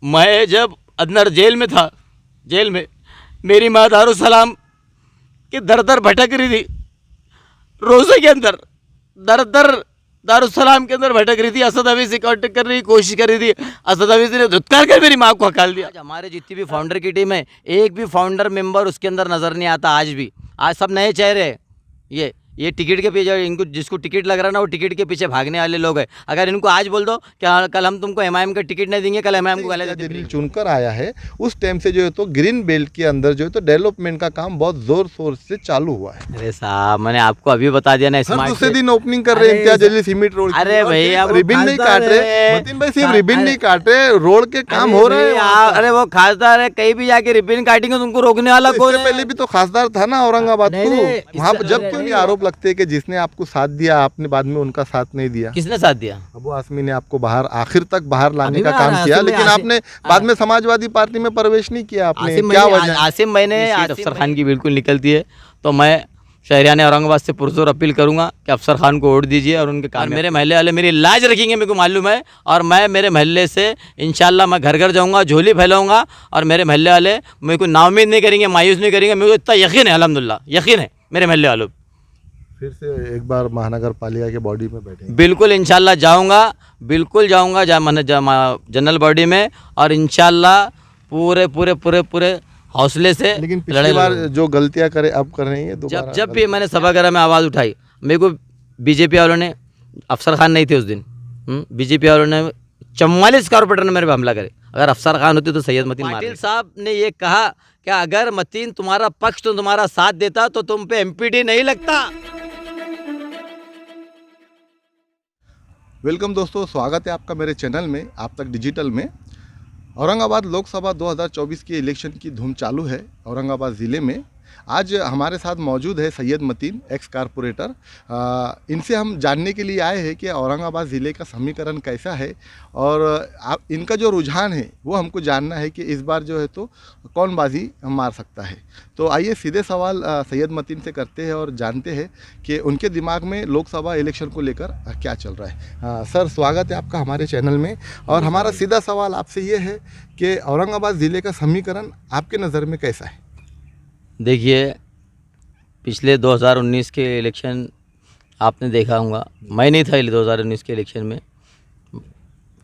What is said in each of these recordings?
मैं जब अंदर जेल में था, जेल में मेरी माँ दारुसलाम की दर दर भटक रही थी, रोज़े के अंदर दर दर दारुसलाम के अंदर भटक रही थी। असद हफीज़ से कांटेक्ट करने की कोशिश कर रही थी, असद हफीज़ ने धुतकार कर मेरी माँ को हकाल दिया। आज हमारे जितनी भी फाउंडर की टीम है, एक भी फाउंडर मेंबर उसके अंदर नज़र नहीं आता आज भी। आज सब नए चेहरे हैं। ये टिकट के पीछे, इनको जिसको टिकट लग रहा है ना, वो टिकट के पीछे भागने वाले लोग हैं। अगर इनको आज बोल दो कि कल हम तुमको एमआईएम का टिकट नहीं देंगे, कल एमआईएम को गाली दिल्ली चुनकर आया है, उस टाइम से जो है तो ग्रीन बेल्ट के अंदर जो है तो डेवलपमेंट का काम बहुत जोर शोर से चालू हुआ है। अरे साहब, मैंने आपको अभी बता दिया ना, हर दूसरे दिन ओपनिंग कर रहे हैं इम्तियाज जलील सीमेंट रोड। अरे भाई, अब रिबिन नहीं काट रहे मतीन भाई, सिर्फ रिबिन नहीं काट रहे, रोड के काम हो रहे हैं। अरे वो खासदार है, कहीं भी जाके रिबिन काटेंगे तुमको रोकने वाला कौन है? पहले भी तो खासदार था ना औरंगाबाद को, वहाँ जब क्यों नहीं आरोप लगते कि जिसने आपको साथ दिया आपने बाद में उनका साथ नहीं दिया? किसने साथ दिया? अबू आसमी ने आपको आखिर तक बाहर लाने का काम किया, लेकिन आपने बाद में समाजवादी पार्टी में प्रवेश नहीं किया। आपने क्या वजह? आसिम मैंने अफसर खान की बिल्कुल निकलती है, तो मैं शहरियाने औरंगाबाद से पुरजोर अपील करूंगा कि अफसर खान को वोट दीजिए और उनके काम। मेरे महल्ले वाले मेरी लाज रखेंगे, मेरे को मालूम है, और मैं मेरे महल्ले से इंशाल्लाह मैं घर घर जाऊंगा, झोली फैलाऊंगा, और मेरे महल्ले वाले मेरे को नाउमीद नहीं करेंगे, मायूस नहीं करेंगे। मेरे को इतना यकीन है, अल्हम्दुलिल्लाह यकीन है मेरे महल्ले वालों। फिर से एक बार महानगर पालिका के बॉडी में बैठे? बिल्कुल इंशाल्लाह जाऊंगा, बिल्कुल जाऊंगा जनरल बॉडी में, और इंशाल्लाह पूरे पूरे पूरे पूरे हौसले से। लेकिन पिछली बार जो गलतियां करे अब कर रही है दोबारा। जब भी मैंने सभागार में आवाज़ उठाई, मेरे को बीजेपी वालों ने, अफसर खान नहीं थे उस दिन, बीजेपी वालों ने 44 कारपोरेटर ने मेरे पे हमला करे। अगर अफसर खान होते तो सैयद मतीन पाटिल साहब ने ये कहा कि अगर मतीन तुम्हारा पक्ष तो तुम्हारा साथ देता तो तुम पे एमपीटी नहीं लगता। वेलकम दोस्तों, स्वागत है आपका मेरे चैनल में, आप तक डिजिटल में। औरंगाबाद लोकसभा 2024 की इलेक्शन की धूम चालू है औरंगाबाद ज़िले में। आज हमारे साथ मौजूद है सैयद मतीन, एक्स कारपोरेटर। इनसे हम जानने के लिए आए हैं कि औरंगाबाद ज़िले का समीकरण कैसा है, और इनका जो रुझान है वो हमको जानना है कि इस बार जो है तो कौन बाजी मार सकता है। तो आइए सीधे सवाल सैयद मतीन से करते हैं और जानते हैं कि उनके दिमाग में लोकसभा इलेक्शन को लेकर क्या चल रहा है। सर, स्वागत है आपका हमारे चैनल में, और हमारा सीधा सवाल आपसे ये है कि औरंगाबाद ज़िले का समीकरण आपके नज़र में कैसा है? देखिए, पिछले 2019 के इलेक्शन आपने देखा होगा, मैं नहीं था 2019 के इलेक्शन में,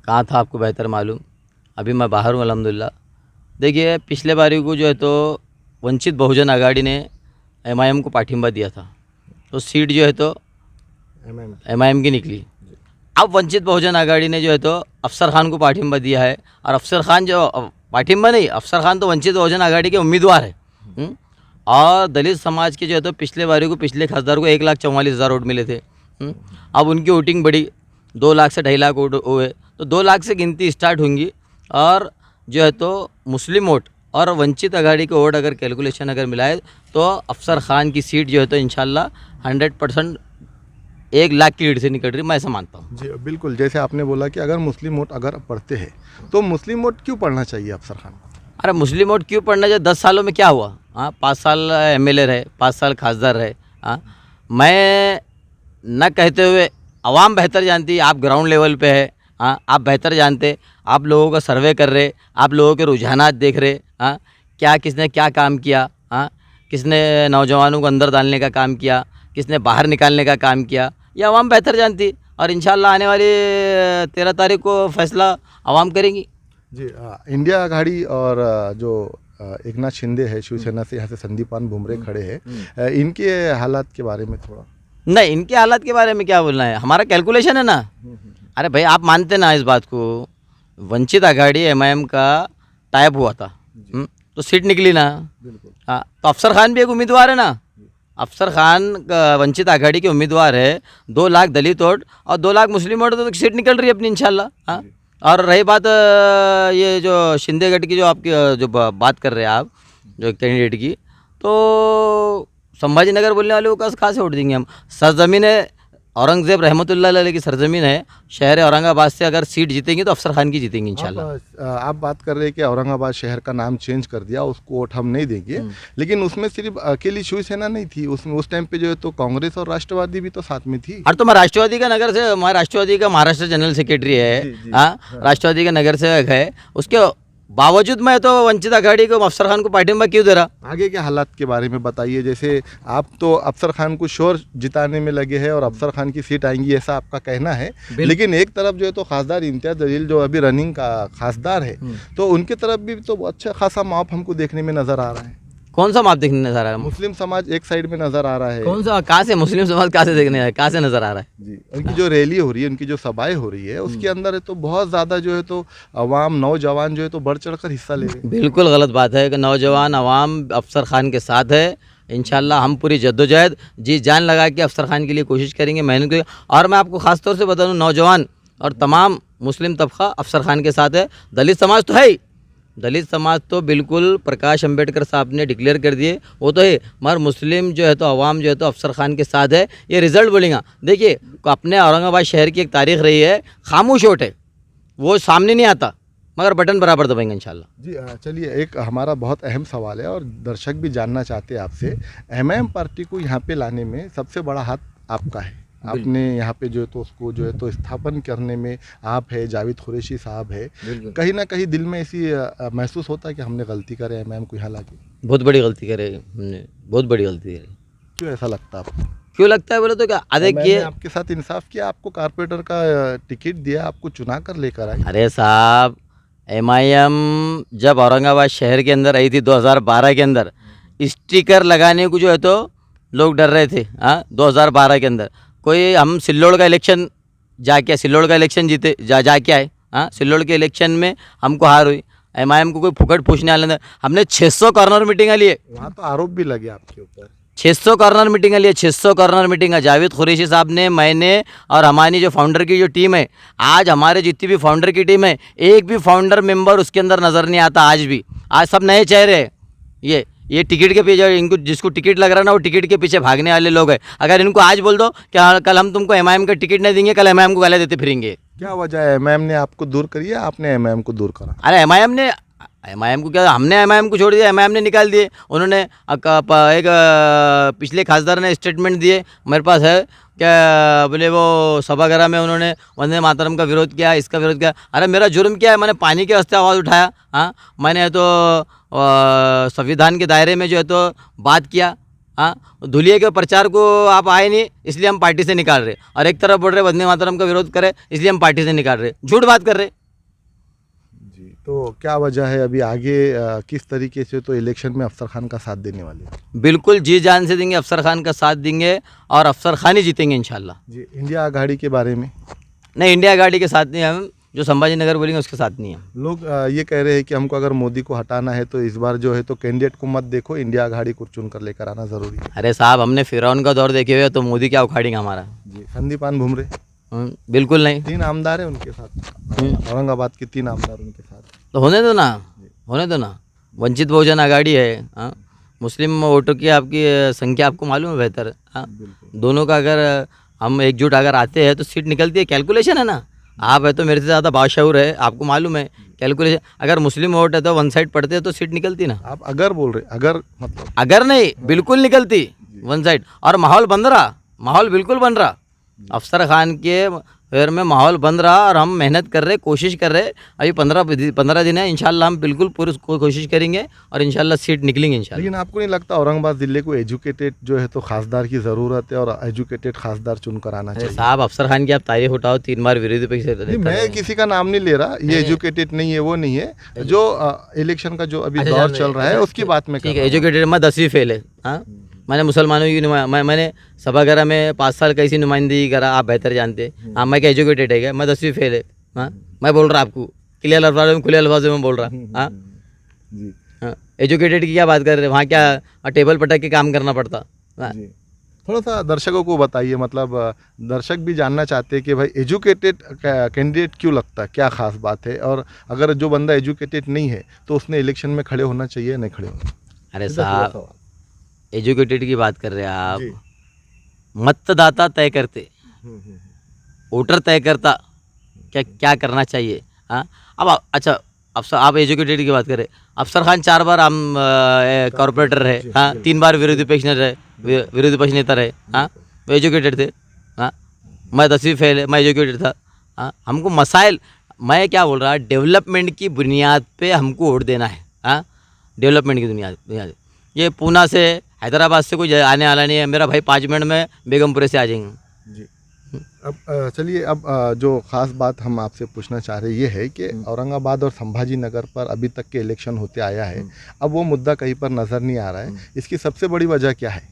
कहाँ था आपको बेहतर मालूम। अभी मैं बाहर हूँ अल्हम्दुलिल्लाह। देखिए, पिछले बारी को जो है तो वंचित बहुजन आघाड़ी ने एमआईएम को पाठिंबा दिया था, तो सीट जो है तो एमआईएम की निकली। अब वंचित बहुजन आघाड़ी ने जो है तो अफसर खान को पाठिंबा दिया है, और अफसर खान जो पाठिंबा नहीं, अफसर खान तो वंचित बहुजन आघाड़ी के उम्मीदवार है। और दलित समाज के जो है तो पिछले बारी को, पिछले खासदार को 1,44,000 वोट मिले थे। अब उनकी वोटिंग बढ़ी, 2 लाख से 2.5 लाख वोट हुए, तो 2 लाख से गिनती स्टार्ट होंगी। और जो है तो मुस्लिम वोट और वंचित आघाड़ी के वोट अगर कैलकुलेशन अगर मिलाए तो अफसर खान की सीट जो है तो इंशाल्लाह 100% 1 लाख की लीड से निकल रही, मैं ऐसा मानता हूँ। जी बिल्कुल, जैसे आपने बोला कि अगर मुस्लिम वोट अगर पढ़ते हैं तो मुस्लिम वोट क्यों पढ़ना चाहिए अफसर खान को? अरे मुस्लिम वोट क्यों पढ़ना चाहिए? 10 सालों में क्या हुआ? 5 साल एमएलए रहे, 5 साल खासदार रहे। मैं न कहते हुए आवाम बेहतर जानती है, आप ग्राउंड लेवल पे है, आप बेहतर जानते, आप लोगों का सर्वे कर रहे, आप लोगों के रुझानात देख रहे, क्या किसने क्या काम किया, किसने नौजवानों को अंदर डालने का काम किया, किसने बाहर निकालने का काम किया, ये आवाम बेहतर जानती। और इंशाल्लाह आने वाली 13 तारीख को फैसला आवाम करेंगी। जी, इंडिया आघाड़ी और जो एकनाथ शिंदे है शिवसेना से, यहाँ से संदीपान भुमरे खड़े हैं, इनके हालात के बारे में थोड़ा। नहीं, इनके हालात के बारे में क्या बोलना है, हमारा कैलकुलेशन है ना। अरे भाई, आप मानते ना इस बात को, वंचित आघाड़ी एमआईएम का टाइप हुआ था, तो सीट निकली ना। तो अफसर खान भी एक उम्मीदवार है ना। अफसर खान वंचित आघाड़ी के उम्मीदवार है, 2 लाख दलित वोट और 2 लाख मुस्लिम वोट, तो सीट निकल रही है अपनी इंशाल्लाह। और रही बात ये जो शिंदे गढ़ की, जो आपकी जो बात कर रहे हैं आप, जो कैंडिडेट की, तो संभाजी नगर बोलने वाले को कहाँ से वोट देंगे हम? सरजमीन है, औरंगज़ेब रहमतुल्लाह अलैह की सरजमीन है, शहर औरंगाबाद से अगर सीट जीतेंगी तो अफसर खान की जीतेंगी इंशाल्लाह। आप बात कर रहे हैं कि औरंगाबाद शहर का नाम चेंज कर दिया, उसको वोट हम नहीं देंगे, लेकिन उसमें सिर्फ अकेली शिवसेना नहीं थी, उसमें उस टाइम पे जो है तो कांग्रेस और राष्ट्रवादी भी तो साथ में थी। और तो मैं राष्ट्रवादी का नगर से, मैं राष्ट्रवादी का महाराष्ट्र जनरल सेक्रेटरी है, हाँ, राष्ट्रवादी का नगर सेवक है, उसके बावजूद मैं तो वंचित आघाड़ी को अफसर खान को पार्टिंबा क्यों दे रहा? आगे के हालात के बारे में बताइए। जैसे आप तो अफसर खान को श्योर जिताने में लगे हैं और अफसर खान की सीट आएंगी ऐसा आपका कहना है, लेकिन एक तरफ जो है तो खासदार इम्तियाज जलील जो अभी रनिंग का खासदार है, तो उनकी तरफ भी तो अच्छा खासा माप हमको देखने में नजर आ रहा है। कौन सा माप देखने नजर आ रहा है? मुस्लिम समाज एक साइड में नजर आ रहा है। कौन सा, कहाँ से मुस्लिम समाज कहाँ से देखने, कहाँ से नजर आ रहा है? जी, उनकी जो रैली हो रही है, उनकी जो सभाएं हो रही है, उसके अंदर है तो बहुत ज़्यादा जो है तो अवाम नौजवान जो है तो बढ़ चढ़ कर हिस्सा ले रहे हैं। बिल्कुल गलत बात है कि नौजवान अवाम अफसर खान के साथ है। इंशाल्लाह हम पूरी जद्दोजहद जी जान लगा के अफसर खान के लिए कोशिश करेंगे, मेहनत करेंगे। और मैं आपको ख़ास तौर से बता दूँ, नौजवान और तमाम मुस्लिम तबका अफसर खान के साथ है। दलित समाज तो है ही, दलित समाज तो बिल्कुल प्रकाश अंबेडकर साहब ने डिक्लेयर कर दिए, वो तो है, मगर मुस्लिम जो है तो अवाम जो है तो अफसर खान के साथ है। ये रिज़ल्ट बोलेंगे। देखिए, अपने औरंगाबाद शहर की एक तारीख रही है, खामोश वोट है, वो सामने नहीं आता, मगर बटन बराबर दबाएंगे इंशाल्लाह। जी चलिए, एक हमारा बहुत अहम सवाल है और दर्शक भी जानना चाहते हैं आपसे, एमआईएम पार्टी को यहाँ पे लाने में सबसे बड़ा हाथ आपका है। आपने यहाँ पे जो है तो उसको जो है तो स्थापन करने में आप है, जावेद कुरैशी साहब है, कहीं ना कहीं दिल में ऐसी महसूस होता है कि हमने गलती करे एमआईएम को यहाँ लाके? बहुत बड़ी गलती करे हमने, बहुत बड़ी गलती करी। क्यों ऐसा लगता है आपको? क्यों लगता है बोले तो क्या, देखिए आपके साथ इंसाफ किया, आपको कारपोरेटर का टिकट दिया, आपको चुना कर लेकर आए। अरे साहब, एमआईएम जब औरंगाबाद शहर के अंदर आई थी 2012 के अंदर, स्टिकर लगाने को जो है तो लोग डर रहे थे। 2012 के अंदर कोई, हम सिल्लोड़ का इलेक्शन जाके, सिल्लोड़ का इलेक्शन जीते, जाके आए। सिल्लोड़ के इलेक्शन में हमको हार हुई। एमआईएम को कोई फुकट पूछने वाले, हमने 600 कॉर्नर मीटिंग लिए। वहाँ तो आरोप भी लगे आपके ऊपर। 600 कॉर्नर मीटिंग लिए, 600 कॉर्नर मीटिंग। जावेद कुरैशी साहब ने, मैंने और हमारी जो फाउंडर की जो टीम है, आज हमारे जितनी भी फाउंडर की टीम है, एक भी फाउंडर मेंबर उसके अंदर नज़र नहीं आता आज भी। आज सब नए चेहरे हैं। ये टिकट के पीछे, इनको जिसको टिकट लग रहा है ना, वो टिकट के पीछे भागने वाले लोग हैं। अगर इनको आज बोल दो कि कल हम तुमको एमआईएम का टिकट नहीं देंगे, कल एमआईएम को गाली देते फिरेंगे। क्या वजह है? एमआईएम ने आपको दूर करी है, आपने एमआईएम को दूर करा? अरे एमआईएम को क्या, हमने एमआईएम को छोड़ दिया, एमआईएम ने निकाल दिए। उन्होंने एक पिछले खासदार ने स्टेटमेंट दिए, मेरे पास है, क्या बोले, वो सभागृह में उन्होंने वंदे मातरम का विरोध किया, इसका विरोध किया। अरे मेरा जुर्म क्या है? मैंने पानी के वास्ते आवाज़ उठाया। मैंने तो संविधान के दायरे में जो है तो बात किया। धुलिया के प्रचार को आप आए नहीं, इसलिए हम पार्टी से निकाल रहे। और एक तरफ बोल रहे वंदे मातरम का विरोध करे, इसलिए हम पार्टी से निकाल रहे। झूठ बात कर रहे। जी, तो क्या वजह है अभी आगे किस तरीके से तो इलेक्शन में अफसर खान का साथ देने वाले हैं? बिल्कुल जी जान से देंगे, अफसर खान का साथ देंगे और अफसर खान ही जीतेंगे इंशाल्लाह। जी, इंडिया आघाड़ी के बारे में? नहीं, इंडिया आघाड़ी के साथ नहीं, हम जो संभाजी नगर बोलेंगे उसके साथ नहीं है। लोग ये कह रहे हैं कि हमको अगर मोदी को हटाना है तो इस बार जो है तो कैंडिडेट को मत देखो, इंडिया आघाड़ी को चुन कर लेकर आना जरूरी है। अरे साहब, हमने फिरौन का दौर देखे हुए, तो मोदी क्या उखाड़ेंगे हमारा? जी, संदीपान भुमरे बिल्कुल नहीं। 3 आमदार है उनके साथ, औरंगाबाद के 3 आमदार उनके साथ। तो होने दो ना। वंचित बहुजन आघाड़ी है। मुस्लिम वोटों की आपकी संख्या आपको मालूम है बेहतर। दोनों का अगर हम एकजुट अगर आते हैं तो सीट निकलती है। कैलकुलेशन है ना, आप है तो मेरे से ज़्यादा बाशऊर है, आपको मालूम है कैलकुलेशन। अगर मुस्लिम वोट है तो वन साइड पड़ते हैं तो सीट निकलती ना। आप अगर बोल रहे, अगर मतलब अगर नहीं, बिल्कुल निकलती वन साइड। और माहौल बन रहा, माहौल बिल्कुल बन रहा। अफसर खान के फेर में माहौल बन रहा और हम मेहनत कर रहे, कोशिश कर रहे। अभी 15 दिन है, इंशाल्लाह हम बिल्कुल पूरी कोशिश करेंगे और इंशाल्लाह सीट निकलेंगे इंशाल्लाह। लेकिन आपको नहीं लगता औरंगाबाद जिले को एजुकेटेड जो है तो खासदार की ज़रूरत है और एजुकेटेड खासदार चुनकर आना चाहिए? साहब, अफसर खान की आप तारीफ उठाओ, 3 बार विरोधी पक्ष से। मैं किसी का नाम नहीं ले रहा, ये एजुकेटेड नहीं है, वो नहीं है। जो इलेक्शन का जो अभी दौर चल रहा है उसकी बात में ठीक है। एजुकेटेड, मैं 10वीं फेल है। मैंने मुसलमानों की मैंने सभागृह में 5 साल कैसी नुमाइंदगी करा, आप बेहतर जानते हैं। मैं क्या एजुकेटेड है क्या? मैं 10वीं फेल है। मैं बोल रहा आपको क्लियर अल्फाज में, खुले अल्फाज में बोल रहा। एजुकेटेड की क्या बात कर रहे हैं? वहाँ क्या टेबल पटक के काम करना पड़ता? थोड़ा सा दर्शकों को बताइए, मतलब दर्शक भी जानना चाहते हैं कि भाई एजुकेटेड कैंडिडेट क्यों लगता है, क्या खास बात है? और अगर जो बंदा एजुकेटेड नहीं है तो उसने इलेक्शन में खड़े होना चाहिए, नहीं खड़े होना? अरे साहब, एजुकेटेड की बात कर रहे हैं आप। मतदाता तय करते, वोटर तय करता क्या करना चाहिए। अब अच्छा, अफसर, आप एजुकेटेड की बात करें, अफसर खान 4 बार हम कॉर्पोरेटर रहे। 3 बार विरोधी पक्ष नेता रहे। वो एजुकेटेड थे। मैं 10वीं फेल है, मैं एजुकेटेड था। हमको मसाइल, मैं क्या बोल रहा, डेवलपमेंट की बुनियाद पे हमको वोट देना है। हाँ, डेवलपमेंट की बुनियाद ये पूना से हैदराबाद से कोई आने वाला नहीं है। मेरा भाई 5 मिनट में बेगमपुरे से आ जाएंगे जी। अब चलिए, अब जो ख़ास बात हम आपसे पूछना चाह रहे ये है कि औरंगाबाद और संभाजी नगर पर अभी तक के इलेक्शन होते आया है, अब वो मुद्दा कहीं पर नज़र नहीं आ रहा है, इसकी सबसे बड़ी वजह क्या है?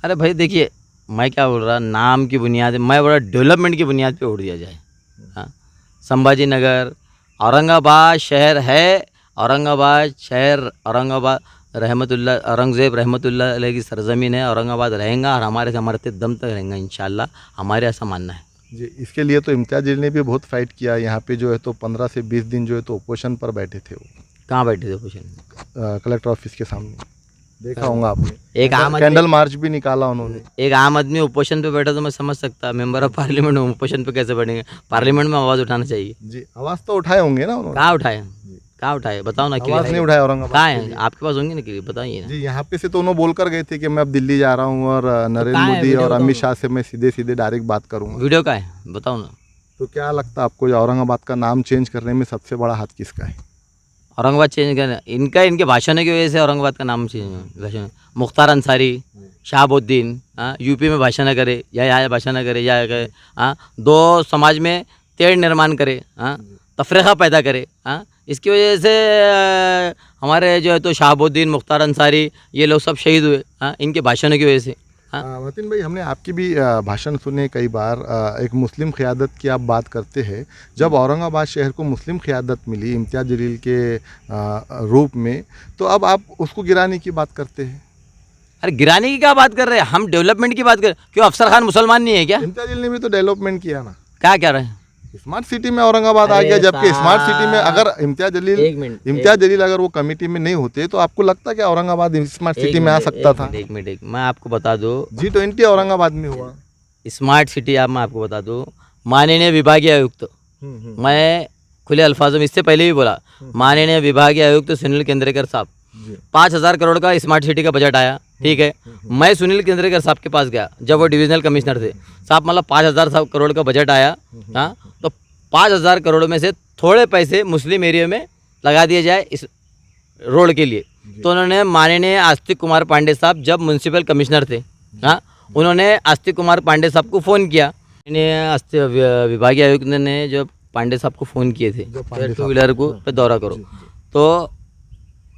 अरे भाई देखिए, मैं क्या बोल रहा, नाम की बुनियाद, मैं बोल रहा डेवलपमेंट की बुनियाद पे वोट दिया जाए। हाँ, संभाजी नगर औरंगाबाद शहर है, औरंगाबाद शहर, औरंगाबाद रहमतुल्लाह, औरंगज़ेब रहमतुल्लाह अलैह की सरज़मीन है। औरंगाबाद रहेगा और हमारे दम तक रहेगा इंशाल्लाह, हमारे ऐसा मानना है जी। इसके लिए तो इम्तियाज़ जलील ने भी बहुत फाइट किया यहाँ पे, जो है तो 15 से 20 दिन जो है तो अपोजिशन पर बैठे थे। वो कहाँ बैठे थे अपोजिशन? कलेक्टर ऑफिस के सामने देखा होगा आपने, एक आम कैंडल मार्च भी निकाला उन्होंने। एक आम आदमी अपोजिशन पे बैठा तो मैं समझ सकता, मेंबर ऑफ पार्लियामेंट अपोजिशन पे कैसे बैठेंगे? पार्लियामेंट में आवाज़ उठाना चाहिए। जी, आवाज़ तो उठाए होंगे ना उन्होंने। कहाँ उठाए बताओ ना, आवाज़ नहीं उठाए औरंगाबाद कहाँ है? आपके पास होंगे ना, कि बताइए ना जी। यहाँ पे से तो उन्होंने बोल कर गए थे कि मैं अब दिल्ली जा रहा हूँ और नरेंद्र मोदी और अमित शाह से मैं सीधे सीधे डायरेक्ट बात करूँगा। वीडियो का है, बताओ ना। तो क्या लगता है आपको, औरंगाबाद का नाम चेंज करने में सबसे बड़ा हाथ किसका है? औरंगाबाद चेंज करना इनके भाषणों की वजह से औरंगाबाद का नाम चेंज। मुख्तार अंसारी, शहाबुद्दीन, यूपी में भाषण करे या यहाँ भाषण करे या करे, दो समाज में तेड़ निर्माण करे, तफरीक़ा पैदा करे। इसकी वजह से हमारे जो है तो शहाबुद्दीन, मुख्तार अंसारी, ये लोग सब शहीद हुए इनके भाषणों की वजह से। मतीन भाई, हमने आपकी भी भाषण सुने कई बार। एक मुस्लिम क़यादत की आप बात करते हैं। जब औरंगाबाद शहर को मुस्लिम क़यादत मिली इम्तियाज़ जलील के रूप में, तो अब आप उसको गिराने की बात करते हैं। अरे गिराने की क्या बात कर रहे हैं, हम डेवलपमेंट की बात कर। क्यों अफसर खान मुसलमान नहीं है क्या? इम्तियाज़ जलील ने भी तो डेवलपमेंट किया ना। क्या कह रहे हैं? स्मार्ट सिटी में औरंगाबाद आ गया, जबकि स्मार्ट सिटी में अगर इम्तियाज़ जलील अगर वो कमेटी में नहीं होते तो आपको लगता है कि औरंगाबाद स्मार्ट सिटी में आ सकता था? एक मिनट, मैं आपको बता दूं, G20 औरंगाबाद में हुआ। स्मार्ट सिटी मैं आपको बता दूं, माननीय विभागीय आयुक्त, मैं खुले अल्फाजों में इससे पहले भी बोला, माननीय विभागीय आयुक्त सुनील केंद्रेकर साहब, 5,000 करोड़ का स्मार्ट सिटी का बजट आया, ठीक है। मैं सुनील केंद्रेकर साहब के पास गया जब वो डिविजनल कमिश्नर थे। साहब मतलब 5,000 करोड़ का बजट आया, तो 5,000 करोड़ में से थोड़े पैसे मुस्लिम एरिया में लगा दिए जाए इस रोड के लिए। तो उन्होंने माननीय आस्तिक कुमार पांडे साहब जब म्यूनसिपल कमिश्नर थे, उन्होंने आस्तिक कुमार पांडे साहब को फ़ोन किया। विभागीय आयुक्त ने जो पांडे साहब को फ़ोन किए थे, 2 व्हीलर को पे दौरा करो, तो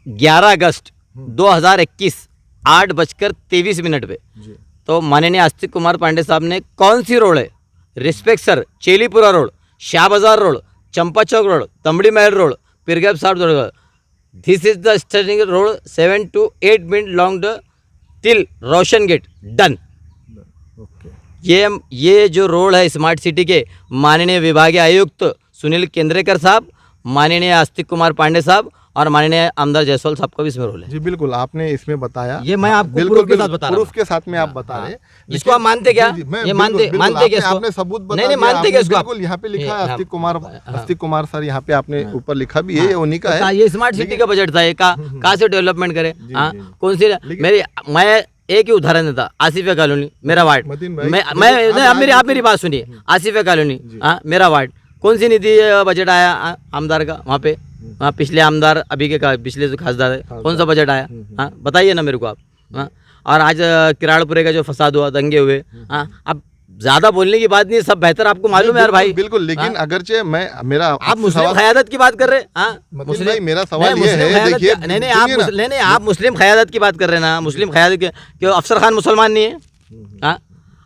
11 अगस्त 2021 8:23 पे, तो माननीय आस्तिक कुमार पांडे साहब ने कौन सी रोड है, respect sir, Chelipura road, Shah बाजार रोड, चंपा चौक रोड, तमड़ी महल रोड, पिरगैप साहब road, this is the standing road 7 to 8 minute long till Roshan get done. ये जो रोड है स्मार्ट सिटी के, माननीय विभागीय आयुक्त सुनील केंद्रेकर साहब, माननीय आस्तिक कुमार पांडे साहब और माननीय आमदार जायसवाल साहब का भी इसमें रोल है। जी बिल्कुल, आपने इसमें बताया। ये मैं आपको बिल्कुल के साथ बता रहा हूं। प्रूफ के साथ में आप बता रहे हैं। इसको आप मानते क्या? ये मानते क्या इसको? आपने सबूत बता नहीं मानते क्या इसको? बिल्कुल, यहाँ पे लिखा है आस्तिक कुमार सर, यहाँ पे आपने ऊपर लिखा भी है, उन्हीं का है। ये स्मार्ट सिटी का बजट था, कहाँ से डेवलपमेंट करे? कौन सी मैं एक ही उदाहरण देता, आसिफिया कॉलोनी मेरा वार्ड, आप मेरी बात सुनिए, आसिफिया कॉलोनी मेरा वार्ड, कौन सी निधि बजट आया आमदार का वहाँ पे? पिछले आमदार, अभी के पिछले जो खासदार है, कौन सा बजट आया? बताइए ना मेरे को आप। और आज किराड़पुरे का जो फसाद हुआ, दंगे हुए, अब ज्यादा बोलने की बात नहीं है, सब बेहतर आपको मालूम है यार भाई। बिल्कुल, लेकिन अगरचे आप मुस्लिम क़यादत की बात कर रहे हैं। मुस्लिम, मेरा सवाल ये है, देखिए, नहीं आप मुस्लिम क़यादत की बात कर रहे हैं ना। मुस्लिम क़यादत के क्यों अफसर खान मुसलमान नहीं है?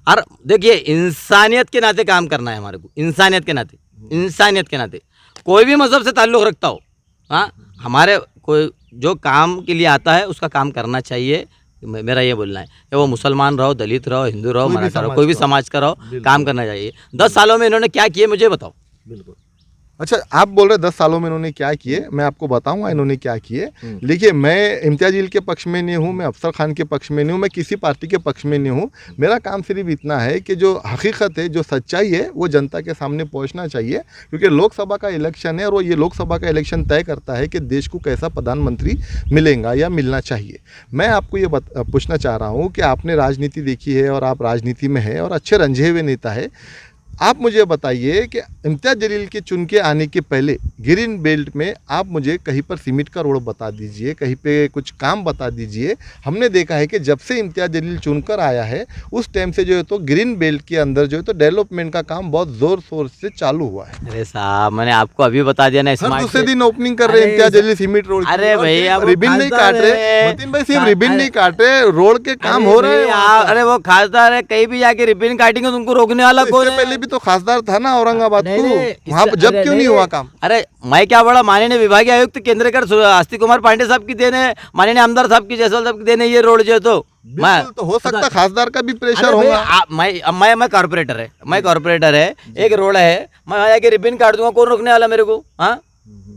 और देखिए, इंसानियत के नाते काम करना है हमारे को, इंसानियत के नाते कोई भी मजहब से ताल्लुक़ रखता हो, हमारे कोई जो काम के लिए आता है उसका काम करना चाहिए। मेरा ये बोलना है कि वो मुसलमान रहो, दलित रहो, हिंदू रहो, मराठा रहो, कोई भी समाज का रहो, काम करना चाहिए। 10 सालों में इन्होंने क्या किए मुझे बताओ। बिल्कुल। अच्छा, आप बोल रहे 10 सालों में इन्होंने क्या किए, मैं आपको बताऊंगा इन्होंने क्या किए। देखिए, मैं इम्तियाज़ जलील के पक्ष में नहीं हूँ, मैं अफसर खान के पक्ष में नहीं हूँ, मैं किसी पार्टी के पक्ष में नहीं हूँ। मेरा काम सिर्फ इतना है कि जो हकीकत है, जो सच्चाई है, वो जनता के सामने पहुँचना चाहिए, क्योंकि लोकसभा का इलेक्शन है और ये लोकसभा का इलेक्शन तय करता है कि देश को कैसा प्रधानमंत्री मिलेगा या मिलना चाहिए। मैं आपको ये पूछना चाह रहा हूँ कि आपने राजनीति देखी है और आप राजनीति में हैं और अच्छे रंझे हुए नेता है। आप मुझे बताइए कि इम्तियाज़ जलील के चुन के आने के पहले ग्रीन बेल्ट में आप मुझे कहीं पर सीमेंट का रोड बता दीजिए, कहीं पे कुछ काम बता दीजिए। हमने देखा है कि जब से इम्तियाज़ जलील चुनकर आया है उस टाइम से जो है तो ग्रीन बेल्ट के अंदर जो है तो डेवलपमेंट का काम बहुत ज़ोर शोर से चालू हुआ है। अरे साहब मैंने आपको अभी बता दिया ना, हर स्मार्ट दूसरे दिन ओपनिंग कर रहे हैं इम्तियाज़ जलील सीमेंट रोड की। अरे और भैया, सिर्फ वो रिबिन नहीं काट खासदार रहे है। मतीन भाई, सिर्फ रिबिन नहीं काट रहे, रोड के काम हो रहे हैं। अरे वो खासदार है, कहीं भी जाके रिबन काटेंगे तुमको रोकने वाला कौन इससे है? पहले भी तो खासदार था ना औरंगाबाद नहीं, को, नहीं, वहाँ पर जब क्यों नहीं हुआ काम? अरे मैं क्या बड़ा, माननीय विभागीय आयुक्त केंद्रकर आस्तिक कुमार पांडे साहब की देन है, माननीय आमदार साहब की, जायसवाल साहब की देन है ये रोड जो है। तो बिल्कुल, तो हो सकता खासदार का भी प्रेशर अरे होगा। भाई, मैं कॉर्पोरेटर है, एक रोड है, मैं वहाँ जाके रिबन काट दूंगा, कौन रोकने वाला मेरे को? हाँ,